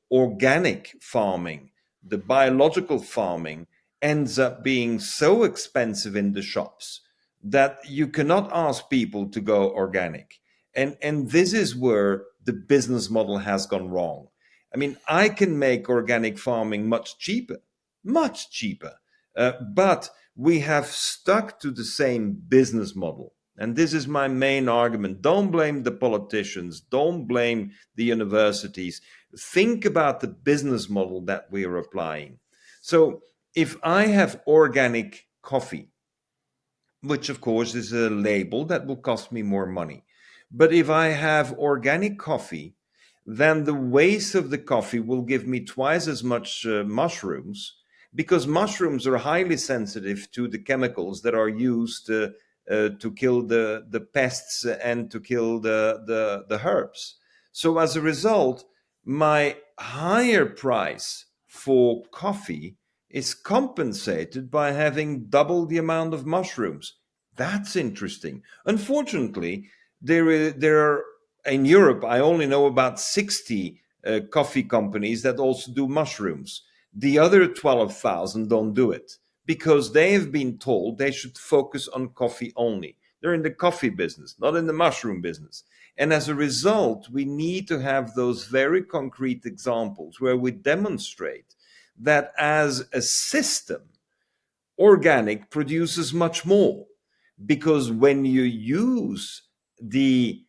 organic farming, the biological farming, ends up being so expensive in the shops that you cannot ask people to go organic. And this is where the business model has gone wrong. I mean, I can make organic farming much cheaper, but we have stuck to the same business model. And this is my main argument. Don't blame the politicians. Don't blame the universities. Think about the business model that we are applying. So if I have organic coffee, which of course is a label that will cost me more money, but if I have organic coffee, then the waste of the coffee will give me twice as much mushrooms, because mushrooms are highly sensitive to the chemicals that are used to kill the pests and to kill the herbs. So as a result, my higher price for coffee is compensated by having double the amount of mushrooms. That's interesting. Unfortunately, there are in Europe, I only know about 60 coffee companies that also do mushrooms. The other 12,000 don't do it because they have been told they should focus on coffee only. They're in the coffee business, not in the mushroom business. And as a result, we need to have those very concrete examples where we demonstrate that as a system, organic produces much more. Because when you use the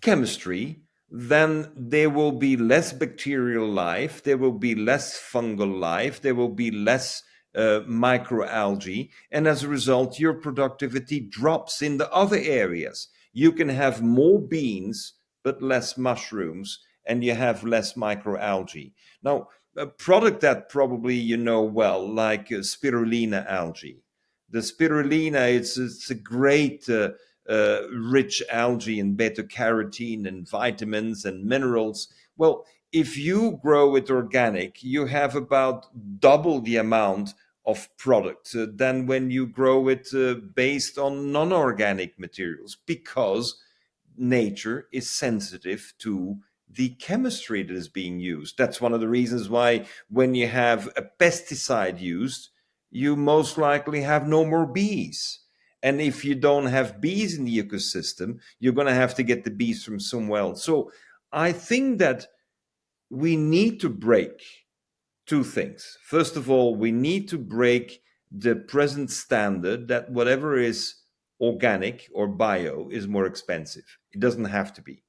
chemistry, then there will be less bacterial life, there will be less fungal life, there will be less microalgae, and as a result, your productivity drops in the other areas. You can have more beans but less mushrooms, and you have less microalgae. Now, a product that probably you know well, like spirulina algae. The spirulina, it's a great rich algae in beta carotene and vitamins and minerals. Well, if you grow it organic, you have about double the amount of product than when you grow it based on non-organic materials, because nature is sensitive to the chemistry that is being used. That's one of the reasons why when you have a pesticide used, you most likely have no more bees. And if you don't have bees in the ecosystem, you're going to have to get the bees from somewhere else. So I think that we need to break two things. First of all, we need to break the present standard that whatever is organic or bio is more expensive. It doesn't have to be.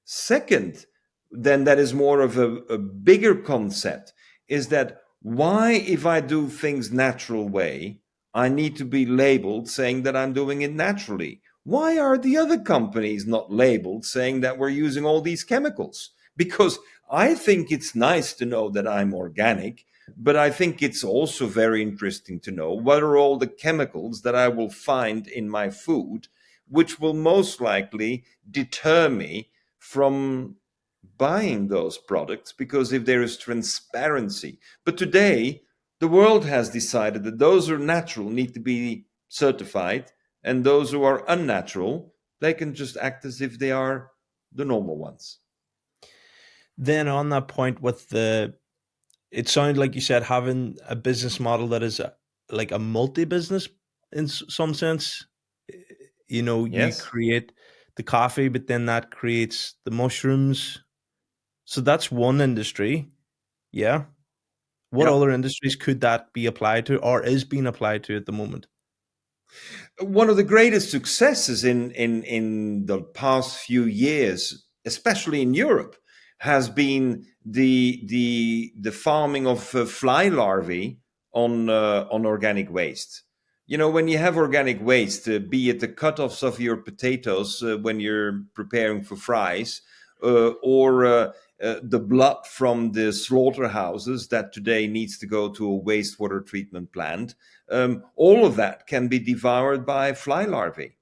Second, then that is more of a bigger concept, is that why, if I do things natural way, I need to be labeled saying that I'm doing it naturally? Why are the other companies not labeled saying that we're using all these chemicals? Because I think it's nice to know that I'm organic, but I think it's also very interesting to know what are all the chemicals that I will find in my food, which will most likely deter me from buying those products, because if there is transparency. But today, the world has decided that those who are natural need to be certified, and those who are unnatural, they can just act as if they are the normal ones. Then on that point with it sounded like you said having a business model that is like a multi-business in some sense. You Yes. create the coffee, but then that creates the mushrooms. So that's one industry. Yeah. What Yeah. other industries could that be applied to, or is being applied to at the moment? One of the greatest successes in the past few years, especially in Europe, has been the farming of fly larvae on organic waste. You know, when you have organic waste, be it the cut-offs of your potatoes when you're preparing for fries, or the blood from the slaughterhouses that today needs to go to a wastewater treatment plant, all of that can be devoured by fly larvae.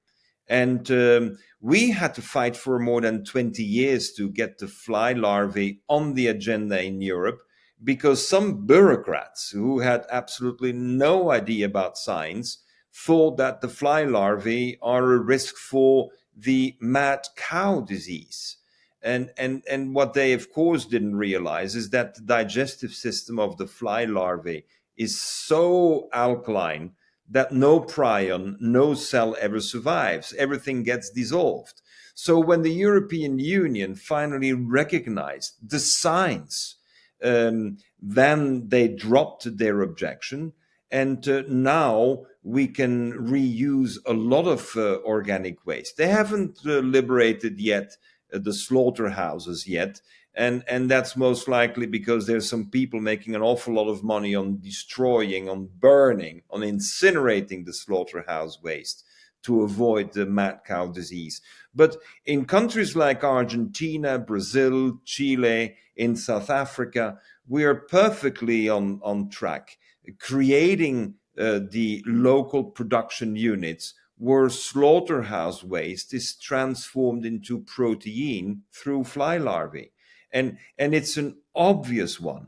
And we had to fight for more than 20 years to get the fly larvae on the agenda in Europe, because some bureaucrats who had absolutely no idea about science thought that the fly larvae are a risk for the mad cow disease. And what they, of course, didn't realize is that the digestive system of the fly larvae is so alkaline that no prion, no cell ever survives. Everything gets dissolved. So when the European Union finally recognized the science, then they dropped their objection. And now we can reuse a lot of organic waste. They haven't liberated yet the slaughterhouses yet. And that's most likely because there's some people making an awful lot of money on destroying, on burning, on incinerating the slaughterhouse waste to avoid the mad cow disease. But in countries like Argentina, Brazil, Chile, in South Africa, we are perfectly on track, creating the local production units where slaughterhouse waste is transformed into protein through fly larvae. And it's an obvious one,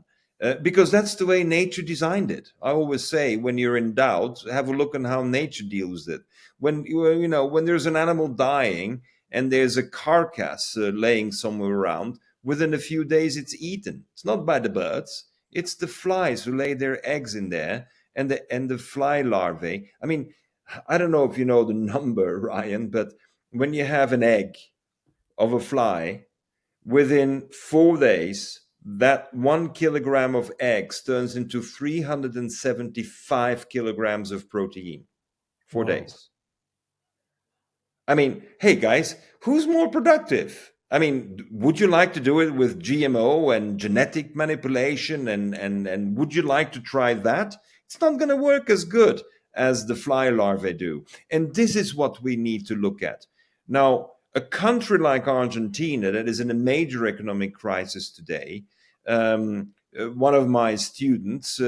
because that's the way nature designed it. I always say, when you're in doubt, have a look on how nature deals with it. When when there's an animal dying and there's a carcass laying somewhere around, within a few days it's eaten. It's not by the birds; it's the flies who lay their eggs in there, and the fly larvae. I mean, I don't know if you know the number, Ryan, but when you have an egg of a fly, within 4 days, that 1 kilogram of eggs turns into 375 kilograms of protein. 4 Wow. days. I mean, hey guys, who's more productive? I mean, would you like to do it with GMO and genetic manipulation? And would you like to try that? It's not going to work as good as the fly larvae do. And this is what we need to look at. Now, a country like Argentina that is in a major economic crisis today, one of my students,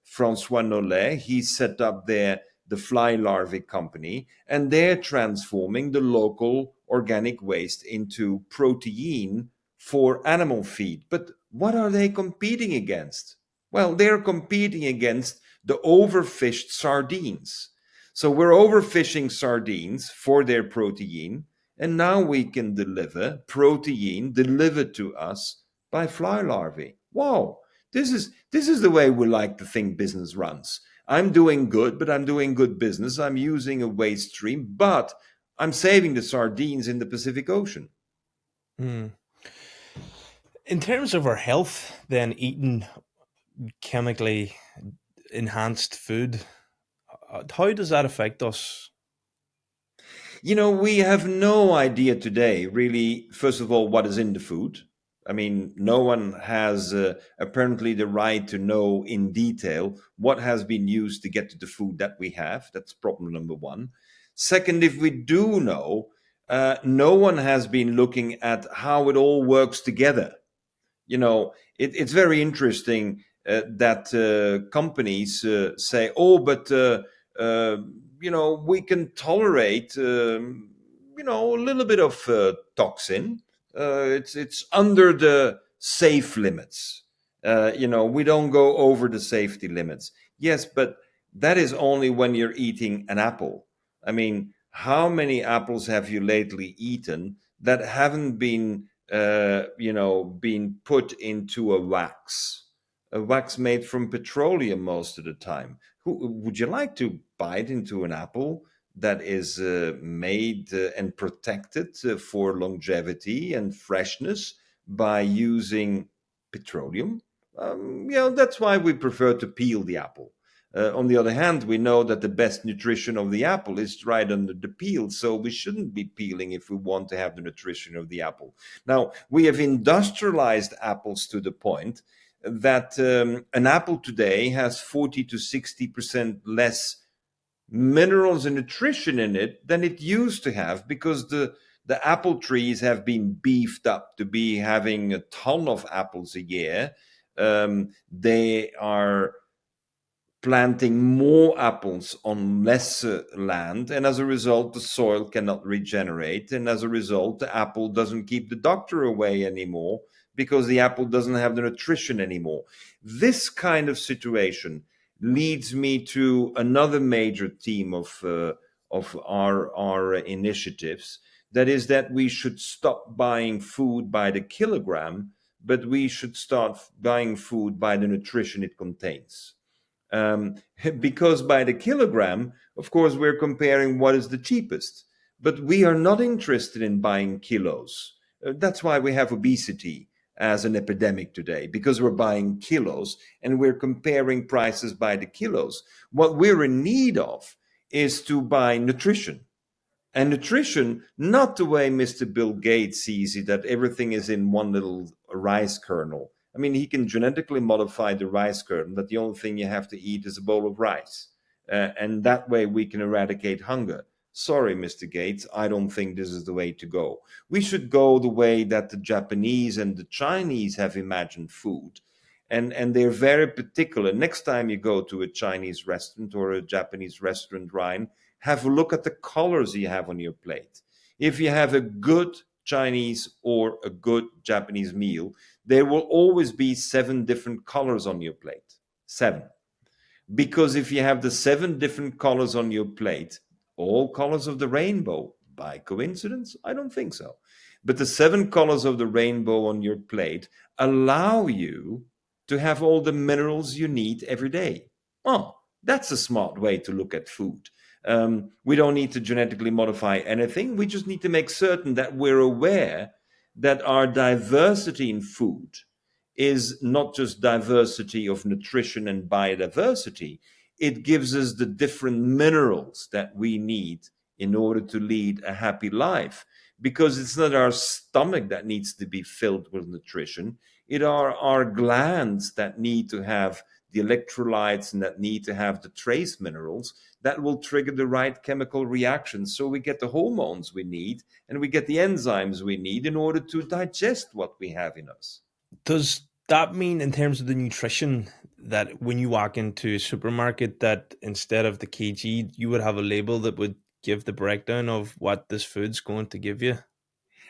Francois Nollet, he set up there the fly larvae company, and they're transforming the local organic waste into protein for animal feed. But what are they competing against? Well, they're competing against the overfished sardines. So we're overfishing sardines for their protein, and now we can deliver protein delivered to us by fly larvae. Wow, this is the way we like to think business runs. I'm doing good, but I'm doing good business. I'm using a waste stream, but I'm saving the sardines in the Pacific Ocean. In terms of our health, then, eating chemically enhanced food, how does that affect us? You know, we have no idea today, really, first of all, what is in the food. I mean, no one has apparently the right to know in detail what has been used to get to the food that we have. That's problem number one. Second, if we do know, no one has been looking at how it all works together. You know, it's very interesting that companies say, oh, but, we can tolerate, a little bit of toxin. It's under the safe limits. We don't go over the safety limits. Yes, but that is only when you're eating an apple. I mean, how many apples have you lately eaten that haven't been, been put into a wax made from petroleum most of the time? Would you like to bite into an apple that is made and protected for longevity and freshness by using petroleum? That's why we prefer to peel the apple. On the other hand, we know that the best nutrition of the apple is right under the peel, so we shouldn't be peeling if we want to have the nutrition of the apple. Now, we have industrialized apples to the point that an apple today has 40 to 60% less minerals and nutrition in it than it used to have, because the apple trees have been beefed up to be having a ton of apples a year. They are planting more apples on less land, and as a result the soil cannot regenerate, and as a result the apple doesn't keep the doctor away anymore, because the apple doesn't have the nutrition anymore. This kind of situation leads me to another major theme of our initiatives, that is that we should stop buying food by the kilogram, but we should start buying food by the nutrition it contains. Because by the kilogram, of course, we're comparing what is the cheapest, but we are not interested in buying kilos. That's why we have obesity as an epidemic today, because we're buying kilos and we're comparing prices by the kilos. What we're in need of is to buy nutrition. And nutrition, not the way Mr. Bill Gates sees it, that everything is in one little rice kernel. I mean, he can genetically modify the rice kernel, that the only thing you have to eat is a bowl of rice. And that way we can eradicate hunger. Sorry, Mr. Gates, I don't think this is the way to go. We should go the way that the Japanese and the Chinese have imagined food. And they're very particular. Next time you go to a Chinese restaurant or a Japanese restaurant, Ryan, have a look at the colors you have on your plate. If you have a good Chinese or a good Japanese meal, there will always be 7 different colors on your plate. 7. Because if you have the 7 different colors on your plate, all colors of the rainbow, by coincidence? I don't think so. But the 7 colors of the rainbow on your plate allow you to have all the minerals you need every day. Oh, that's a smart way to look at food. We don't need to genetically modify anything. We just need to make certain that we're aware that our diversity in food is not just diversity of nutrition and biodiversity. It gives us the different minerals that we need in order to lead a happy life. Because it's not our stomach that needs to be filled with nutrition. It are our glands that need to have the electrolytes and that need to have the trace minerals that will trigger the right chemical reactions, so we get the hormones we need and we get the enzymes we need in order to digest what we have in us. Does that mean, in terms of the nutrition, that when you walk into a supermarket, that instead of the kg, you would have a label that would give the breakdown of what this food's going to give you?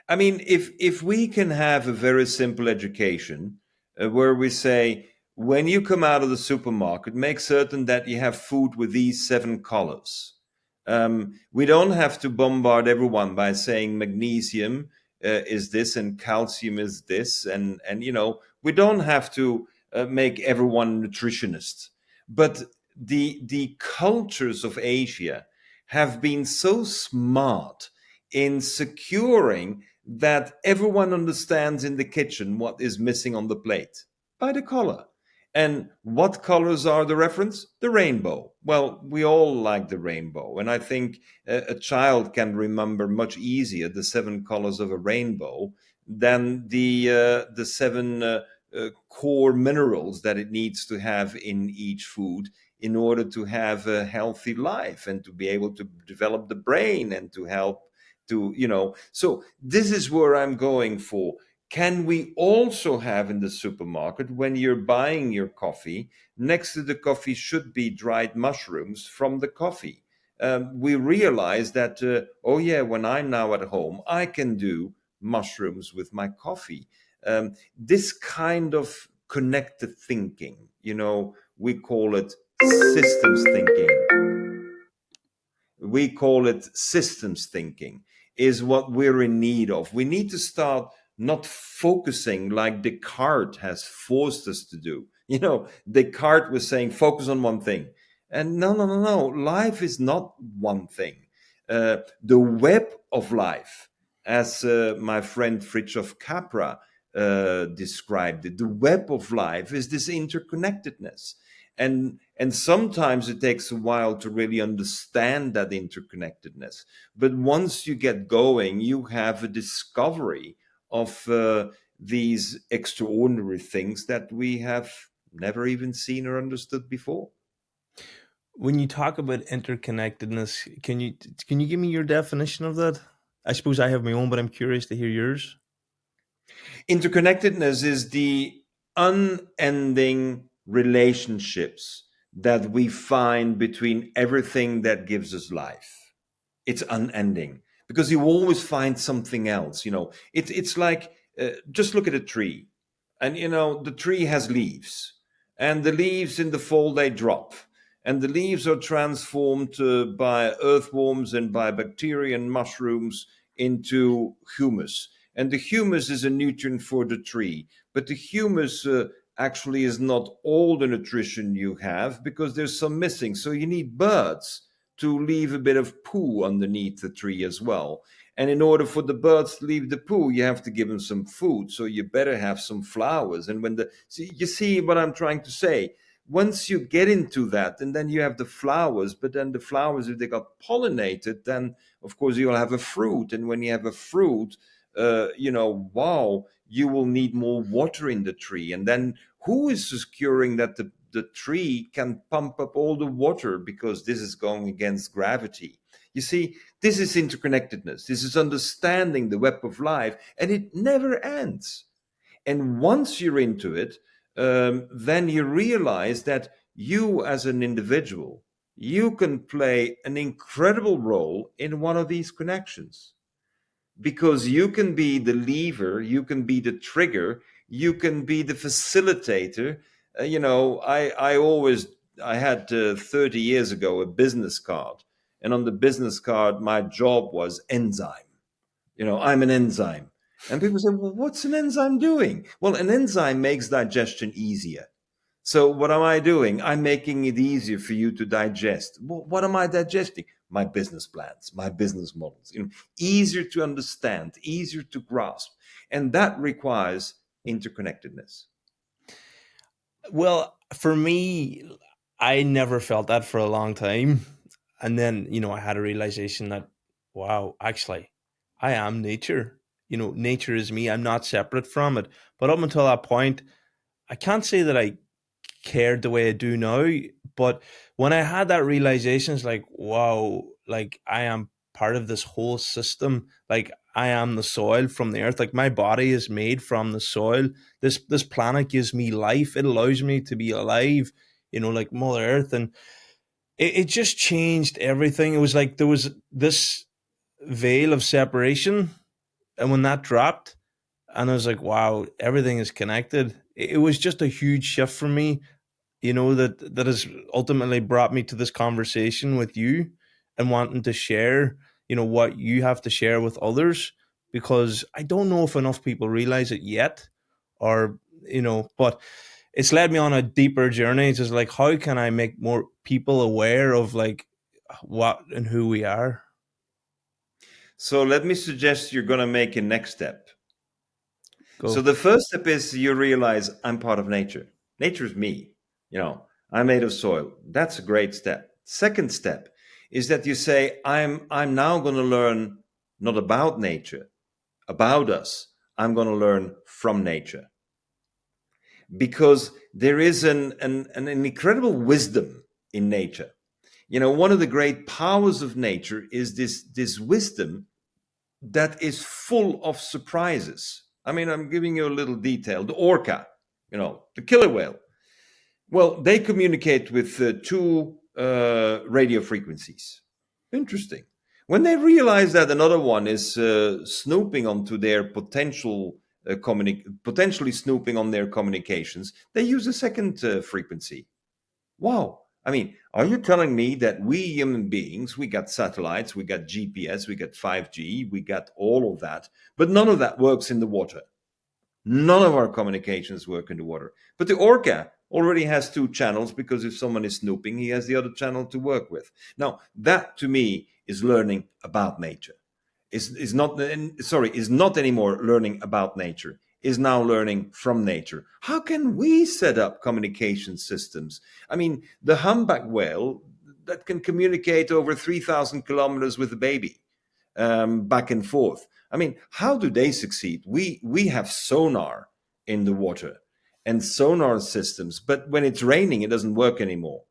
I mean, if we can have a very simple education where we say, when you come out of the supermarket, make certain that you have food with these 7 colors. We don't have to bombard everyone by saying magnesium is this and calcium is this. And we don't have to make everyone nutritionist. But the cultures of Asia have been so smart in securing that everyone understands in the kitchen what is missing on the plate by the color. And what colors are the reference? The rainbow. Well, we all like the rainbow. And I think a child can remember much easier the 7 colors of a rainbow than the 7 core minerals that it needs to have in each food in order to have a healthy life and to be able to develop the brain and to help to, So this is where I'm going for. Can we also have in the supermarket, when you're buying your coffee, next to the coffee should be dried mushrooms from the coffee? We realize that, when I'm now at home, I can do mushrooms with my coffee. This kind of connected thinking, we call it systems thinking. We call it systems thinking, is what we're in need of. We need to start not focusing like Descartes has forced us to do. Descartes was saying, focus on one thing. And no. Life is not one thing. The web of life, as my friend Fritjof Capra described it, the web of life is this interconnectedness. And sometimes it takes a while to really understand that interconnectedness. But once you get going, you have a discovery of these extraordinary things that we have never even seen or understood before. When you talk about interconnectedness, can you give me your definition of that? I suppose I have my own, but I'm curious to hear yours. Interconnectedness is the unending relationships that we find between everything that gives us life. It's unending because you always find something else. It's like just look at a tree, and the tree has leaves, and the leaves in the fall they drop, and the leaves are transformed by earthworms and by bacteria and mushrooms into humus, and the humus is a nutrient for the tree. But the humus actually is not all the nutrition you have because there's some missing. So you need birds to leave a bit of poo underneath the tree as well. And in order for the birds to leave the poo, you have to give them some food. So you better have some flowers. And you see what I'm trying to say? Once you get into that, and then you have the flowers, but then the flowers, if they got pollinated, then of course you'll have a fruit. And when you have a fruit, wow, you will need more water in the tree. And then who is securing that the tree can pump up all the water, because this is going against gravity? You see, this is interconnectedness. This is understanding the web of life, and it never ends. And once you're into it, then you realize that you as an individual, you can play an incredible role in one of these connections, because you can be the lever, you can be the trigger, you can be the facilitator. I had 30 years ago a business card, and on the business card my job was enzyme. I'm an enzyme. And people say, well, what's an enzyme doing? Well, an enzyme makes digestion easier. So what am I doing? I'm making it easier for you to digest. What am I digesting? My business plans, my business models. Easier to understand, easier to grasp. And that requires interconnectedness. Well, for me, I never felt that for a long time. And then, I had a realization that, wow, actually, I am nature. Nature is me. I'm not separate from it. But up until that point, I can't say that I cared the way I do now. But when I had that realization, it's like, wow, like I am part of this whole system. Like I am the soil from the earth. Like my body is made from the soil. This planet gives me life. It allows me to be alive, like Mother Earth. And it just changed everything. It was like there was this veil of separation. And when that dropped, and I was like, wow, everything is connected. It was just a huge shift for me, that has ultimately brought me to this conversation with you and wanting to share, what you have to share with others, because I don't know if enough people realize it yet, or, but it's led me on a deeper journey. It's just like, how can I make more people aware of like what and who we are? So let me suggest you're going to make a next step. Go. So the first step is you realize I'm part of nature. Nature is me. I'm made of soil. That's a great step. Second step is that you say, I'm now going to learn not about nature, about us. I'm going to learn from nature. Because there is an incredible wisdom in nature. One of the great powers of nature is this wisdom that is full of surprises. I mean, I'm giving you a little detail. The orca, the killer whale. Well, they communicate with two radio frequencies. Interesting. When they realize that another one is snooping onto their potentially snooping on their communications, they use a second frequency. Wow. I mean, are you telling me that we human beings, we got satellites, we got GPS, we got 5G, we got all of that, but none of that works in the water? None of our communications work in the water. But the orca already has two channels, because if someone is snooping, he has the other channel to work with. Now, that to me is learning about nature. Is not anymore learning about nature. is now learning from nature. How can we set up communication systems? I mean, the humpback whale that can communicate over 3,000 kilometers with a baby, back and forth. I mean, how do they succeed? We have sonar in the water and sonar systems, but when it's raining, it doesn't work anymore.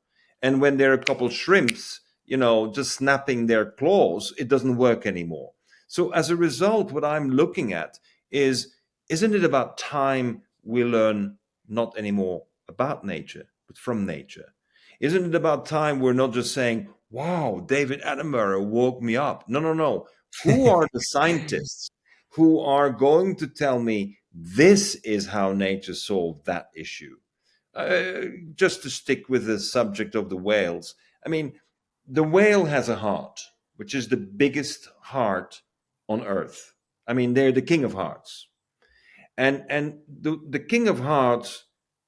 And when there are a couple shrimps, just snapping their claws, it doesn't work anymore. So as a result, what I'm looking at is, isn't it about time we learn not anymore about nature, but from nature? Isn't it about time we're not just saying, wow, David Attenborough woke me up? No, no, no. Who are the scientists who are going to tell me this is how nature solved that issue? Just to stick with the subject of the whales, I mean, the whale has a heart, which is the biggest heart on earth. I mean, they're the king of hearts. And the king of hearts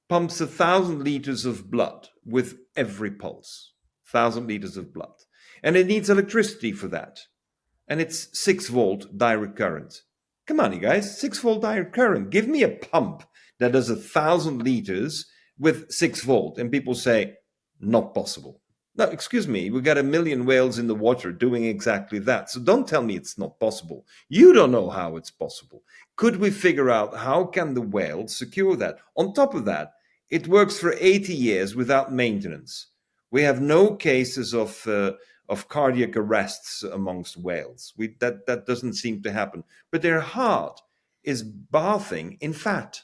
pumps 1,000 liters of blood with every pulse. 1,000 liters of blood. And it needs electricity for that. And it's 6-volt direct current. Come on, you guys, 6-volt direct current. Give me a pump that does 1,000 liters with 6-volt. And people say, not possible. No, excuse me, we got 1 million whales in the water doing exactly that. So don't tell me it's not possible. You don't know how it's possible. Could we figure out how can the whale secure that? On top of that, it works for 80 years without maintenance. We have no cases of cardiac arrests amongst whales. That doesn't seem to happen. But their heart is bathing in fat.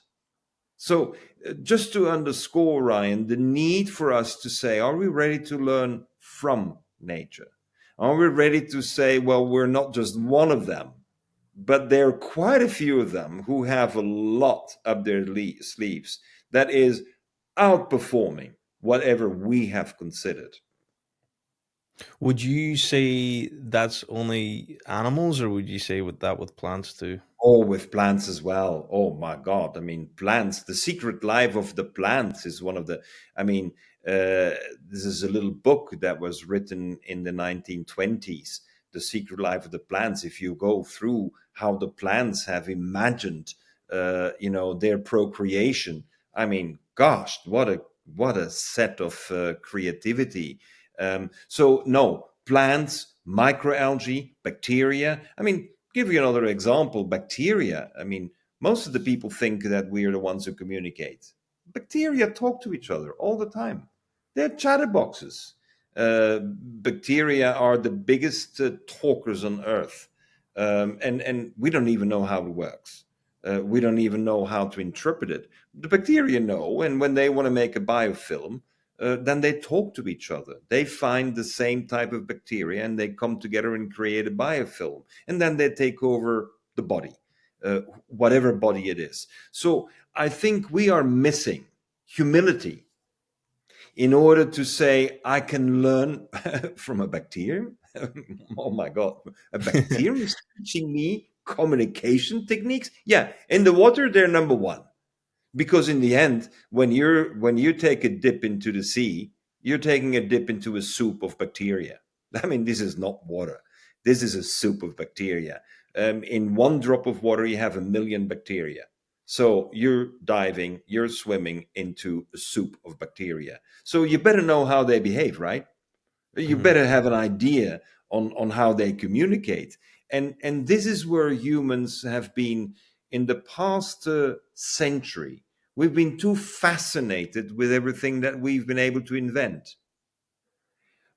So just to underscore, Ryan, the need for us to say, are we ready to learn from nature? Are we ready to say, well, we're not just one of them, but there are quite a few of them who have a lot up their sleeves that is outperforming whatever we have considered. Would you say that's only animals, or would you say with plants too? Oh, with plants as well. Oh my God. I mean, plants, the secret life of the plants is one of the, I mean, this is a little book that was written in the 1920s, The Secret Life of the Plants. If you go through how the plants have imagined, their procreation, I mean, gosh, what a set of creativity. So no, plants, microalgae, bacteria. I mean, give you another example, bacteria. I mean, most of the people think that we are the ones who communicate. Bacteria talk to each other all the time. They're chatterboxes. Bacteria are the biggest talkers on Earth. And we don't even know how it works. We don't even know how to interpret it. The bacteria know, and when they want to make a biofilm, then they talk to each other. They find the same type of bacteria and they come together and create a biofilm. And then they take over the body, whatever body it is. So I think we are missing humility in order to say, I can learn from a bacterium. Oh my God, a bacterium is teaching me communication techniques. Yeah, in the water, they're number one. Because in the end, when you take a dip into the sea, you're taking a dip into a soup of bacteria. I mean, this is not water. This is a soup of bacteria. In one drop of water, you have 1 million bacteria. So you're diving, you're swimming into a soup of bacteria. So you better know how they behave, right? You better have an idea on how they communicate. And this is where humans have been in the past century. We've been too fascinated with everything that we've been able to invent.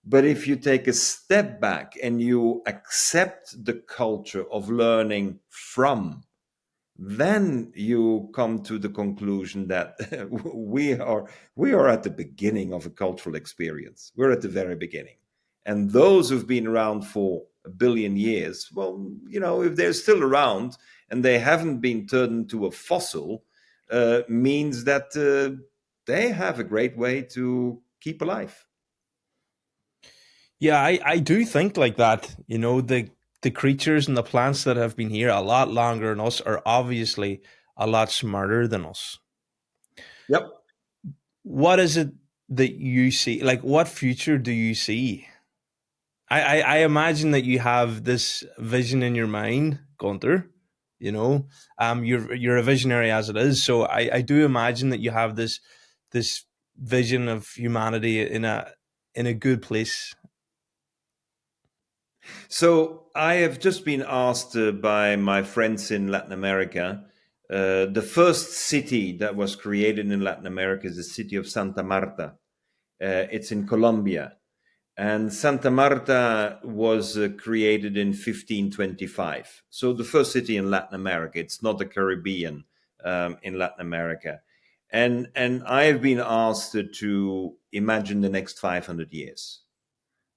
But if you take a step back and you accept the culture of learning from, then you come to the conclusion that we are at the beginning of a cultural experience. We're at the very beginning. And those who've been around for 1 billion years, well, if they're still around and they haven't been turned into a fossil, means that they have a great way to keep alive. Yeah, I do think like that. The creatures and the plants that have been here a lot longer than us are obviously a lot smarter than us. Yep. What is it that you see? Like, what future do you see? I imagine that you have this vision in your mind, Gunter, You know, you're a visionary as it is. So I do imagine that you have this vision of humanity in a good place. So I have just been asked by my friends in Latin America. The first city that was created in Latin America is the city of Santa Marta. It's in Colombia. And Santa Marta was created in 1525. So the first city in Latin America. It's not the Caribbean, in Latin America. And I have been asked to imagine the next 500 years.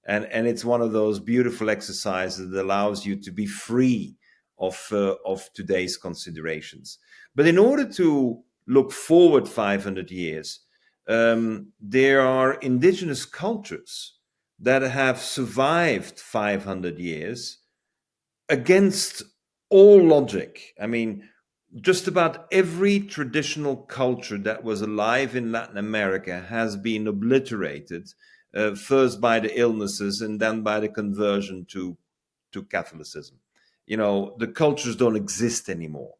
And it's one of those beautiful exercises that allows you to be free of today's considerations. But in order to look forward 500 years, there are indigenous cultures that have survived 500 years against all logic. I mean, just about every traditional culture that was alive in Latin America has been obliterated, first by the illnesses and then by the conversion to Catholicism. You know, the cultures don't exist anymore.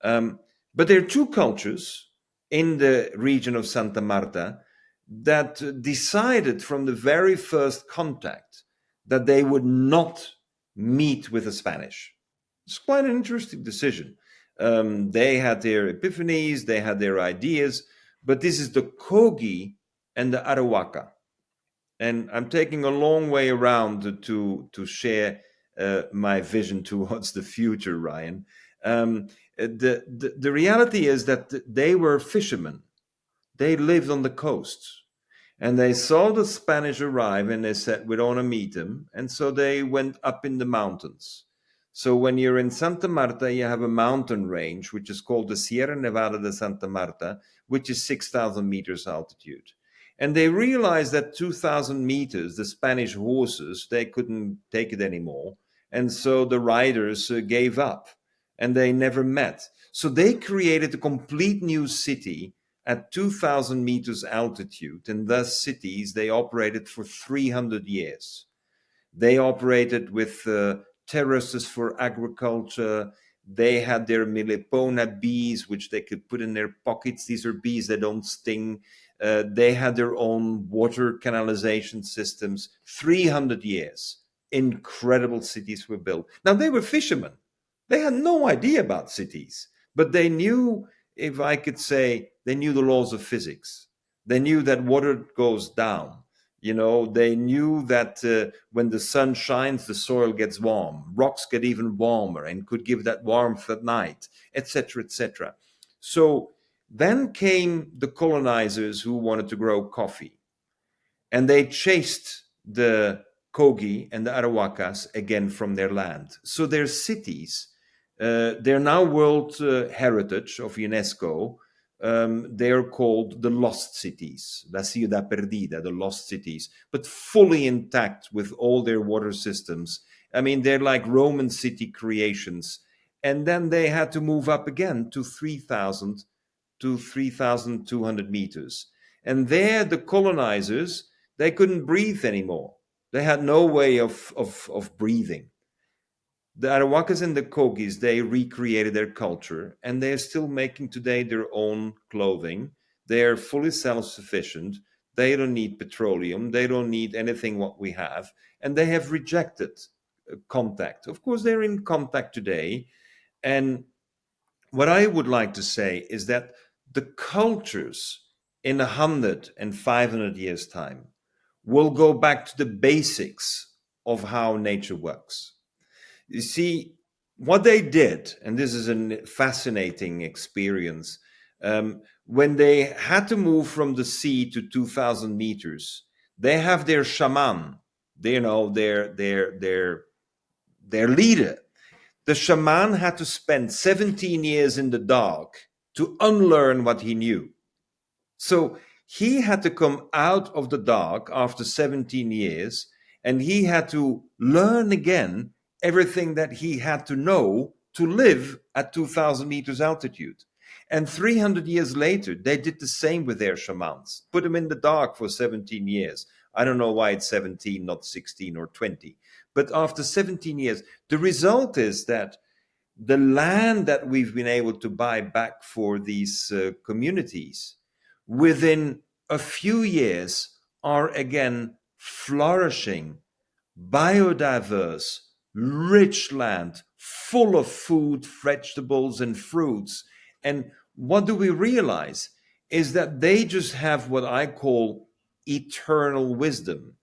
But there are two cultures in the region of Santa Marta that decided from the very first contact that they would not meet with the Spanish. It's quite an interesting decision. They had their epiphanies, they had their ideas, but this is the Kogi and the Arawaka. And I'm taking a long way around to share my vision towards the future, Ryan. The reality is that they were fishermen. They lived on the coast. And they saw the Spanish arrive and they said, we don't want to meet them. And so they went up in the mountains. So when you're in Santa Marta, you have a mountain range, which is called the Sierra Nevada de Santa Marta, which is 6,000 meters altitude. And they realized that 2,000 meters, the Spanish horses, they couldn't take it anymore. And so the riders gave up and they never met. So they created a complete new city at 2,000 meters altitude. And thus cities, they operated for 300 years. They operated with terraces for agriculture. They had their Melipona bees, which they could put in their pockets. These are bees that don't sting. They had their own water canalization systems. 300 years. Incredible cities were built. Now, they were fishermen. They had no idea about cities, but they knew, if I could say, they knew the laws of physics. They knew that water goes down. You know, they knew that when the sun shines, the soil gets warm. Rocks get even warmer and could give that warmth at night, etc., etc. So then came the colonizers who wanted to grow coffee. And they chased the Kogi and the Arawakas again from their land. So their cities, they're now World Heritage of UNESCO. They're called the Lost Cities, La Ciudad Perdida, the Lost Cities, but fully intact with all their water systems. I mean, they're like Roman city creations. And then they had to move up again to 3,000 to 3,200 meters. And there, the colonizers, they couldn't breathe anymore. They had no way of breathing. The Arawakas and the Kogis, they recreated their culture, and they're still making today their own clothing. They're fully self-sufficient. They don't need petroleum. They don't need anything what we have. And they have rejected contact. Of course, they're in contact today. And what I would like to say is that the cultures in 100 and 500 years' time will go back to the basics of how nature works. You see, what they did, and this is a fascinating experience, when they had to move from the sea to 2,000 meters, they have their shaman, their leader. The shaman had to spend 17 years in the dark to unlearn what he knew. So he had to come out of the dark after 17 years, and he had to learn again everything that he had to know to live at 2,000 meters altitude. And 300 years later, they did the same with their shamans, put them in the dark for 17 years. I don't know why it's 17, not 16 or 20. But after 17 years, the result is that the land that we've been able to buy back for these communities within a few years are again flourishing, biodiverse, rich land, full of food, vegetables, and fruits. And what do we realize is that they just have what I call eternal wisdom.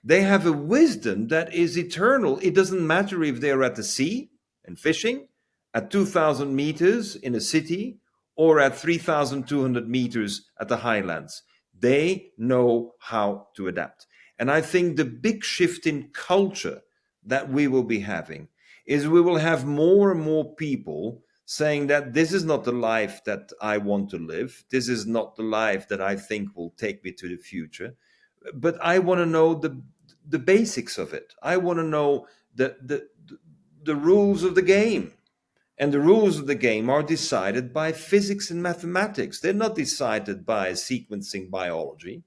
They have a wisdom that is eternal. It doesn't matter if they're at the sea and fishing, at 2,000 meters in a city, or at 3,200 meters at the highlands. They know how to adapt. And I think the big shift in culture that we will be having is we will have more and more people saying that this is not the life that I want to live. This is not the life that I think will take me to the future. But I want to know the basics of it. I want to know the rules of the game. And the rules of the game are decided by physics and mathematics. They're not decided by sequencing biology.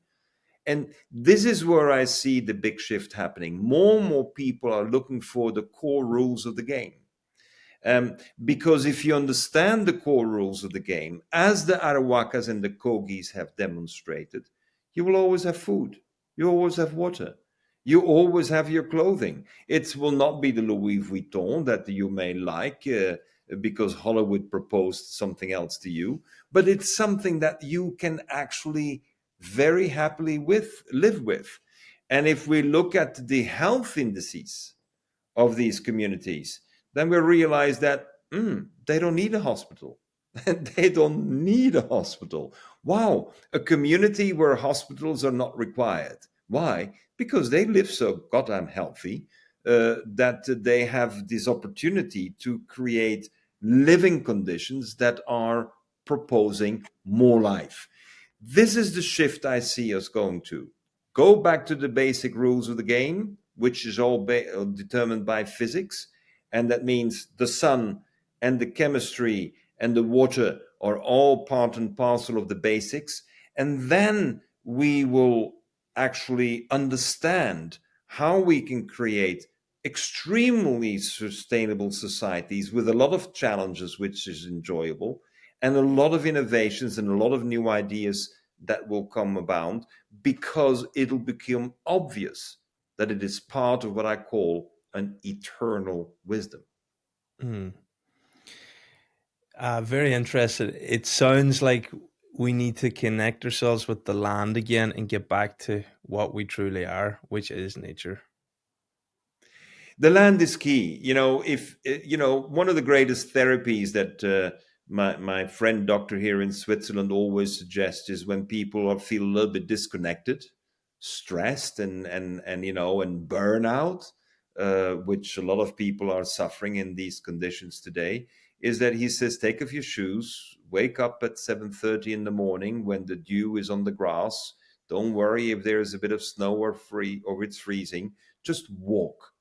And this is where I see the big shift happening. More and more people are looking for the core rules of the game. Because if you understand the core rules of the game, as the Arawakas and the Kogis have demonstrated, you will always have food. You always have water. You always have your clothing. It will not be the Louis Vuitton that you may like because Hollywood proposed something else to you, but it's something that you can actually very happily live with. And if we look at the health indices of these communities, then we realize that they don't need a hospital. They don't need a hospital. Wow, a community where hospitals are not required. Why? Because they live so goddamn healthy that they have this opportunity to create living conditions that are proposing more life. This is the shift I see us going to. Go back to the basic rules of the game, which is all determined by physics. And that means the sun and the chemistry and the water are all part and parcel of the basics. And then we will actually understand how we can create extremely sustainable societies with a lot of challenges, which is enjoyable, and a lot of innovations and a lot of new ideas that will come about because it'll become obvious that it is part of what I call an eternal wisdom. Mm. Very interested. It sounds like we need to connect ourselves with the land again and get back to what we truly are, which is nature. The land is key. If one of the greatest therapies that my friend doctor here in Switzerland always suggests is when people feel a little bit disconnected, stressed, and burnout, which a lot of people are suffering in these conditions today, is that he says, take off your shoes, wake up at 7:30 in the morning when the dew is on the grass. Don't worry if there's a bit of snow or it's freezing. Just walk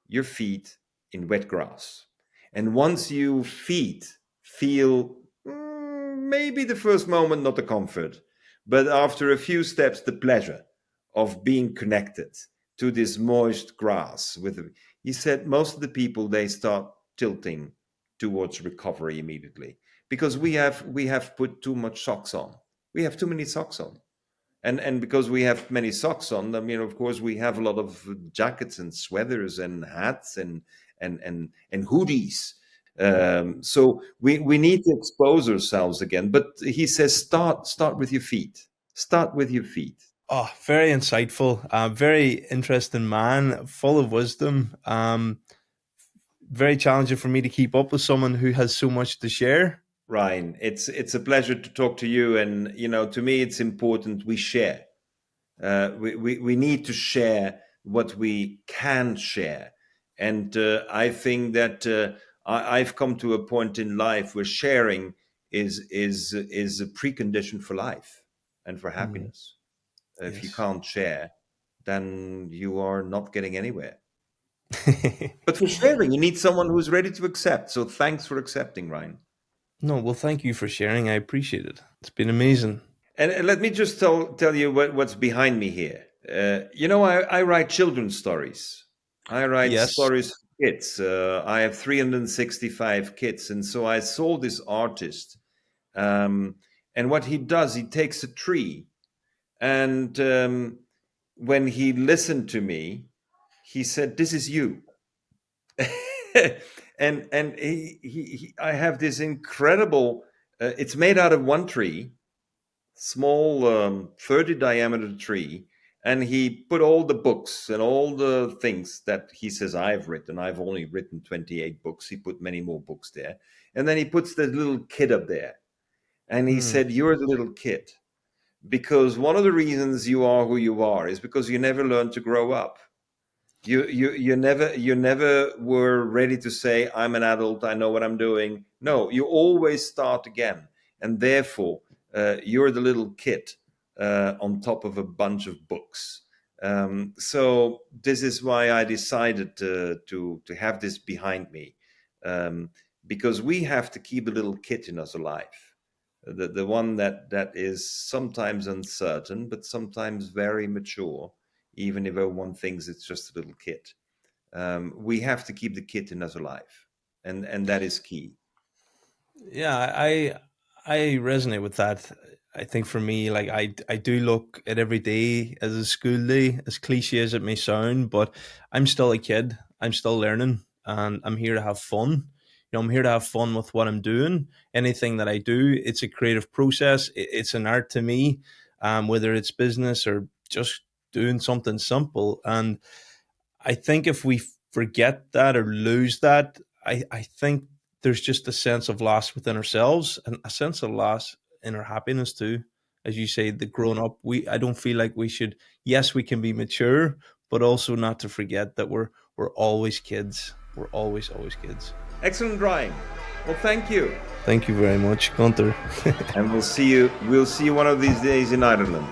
your feet in wet grass. And once your feet feel maybe the first moment not the comfort, but after a few steps the pleasure of being connected to this moist grass he said most of the people, they start tilting towards recovery immediately because we have put too much socks on. We have too many socks on. And because we have many socks on, I mean, of course, we have a lot of jackets and sweaters and hats and hoodies. So we need to expose ourselves again. But he says, start with your feet. Start with your feet. Oh, very insightful. Very interesting man, full of wisdom. Very challenging for me to keep up with someone who has so much to share. Ryan, it's a pleasure to talk to you. And, to me, it's important we share. We need to share what we can share. And I think that I've come to a point in life where sharing is a precondition for life and for happiness. If Yes. you can't share, then you are not getting anywhere. But for sharing, you need someone who's ready to accept. So thanks for accepting, Ryan. No, well, thank you for sharing. I appreciate it. It's been amazing. And let me just tell you what's behind me here. I write children's stories. I write Yes. stories for kids. I have 365 kids. And so I saw this artist. And what he does, he takes a tree. And when he listened to me, he said, "This is you." and I have this incredible, it's made out of one tree, small 30 diameter tree, and he put all the books and all the things that he says I've written. I've only written 28 books. He put many more books there. And then he puts the little kid up there. And he said, "You're the little kid. Because one of the reasons you are who you are is because you never learned to grow up. You never were ready to say, I'm an adult, I know what I'm doing." No, you always start again. And therefore, you're the little kid on top of a bunch of books. So this is why I decided to have this behind me, because we have to keep the little kid in us alive. The one that is sometimes uncertain, but sometimes very mature, even if everyone thinks it's just a little kid. We have to keep the kid in us alive, and that is key. Yeah, I resonate with that. I think for me, like I do look at every day as a school day, as cliche as it may sound, but I'm still a kid. I'm still learning, and I'm here to have fun. I'm here to have fun with what I'm doing. Anything that I do, it's a creative process. It's an art to me, whether it's business or just doing something simple. And I think if we forget that or lose that, I think there's just a sense of loss within ourselves and a sense of loss in our happiness too. As you say, the grown up, I don't feel like we should, yes, we can be mature, but also not to forget that we're always kids. We're always kids. Excellent, Ryan. Well, thank you. Thank you very much, Gunter. And we'll see you one of these days in Ireland.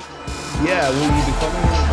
Yeah, will you be coming?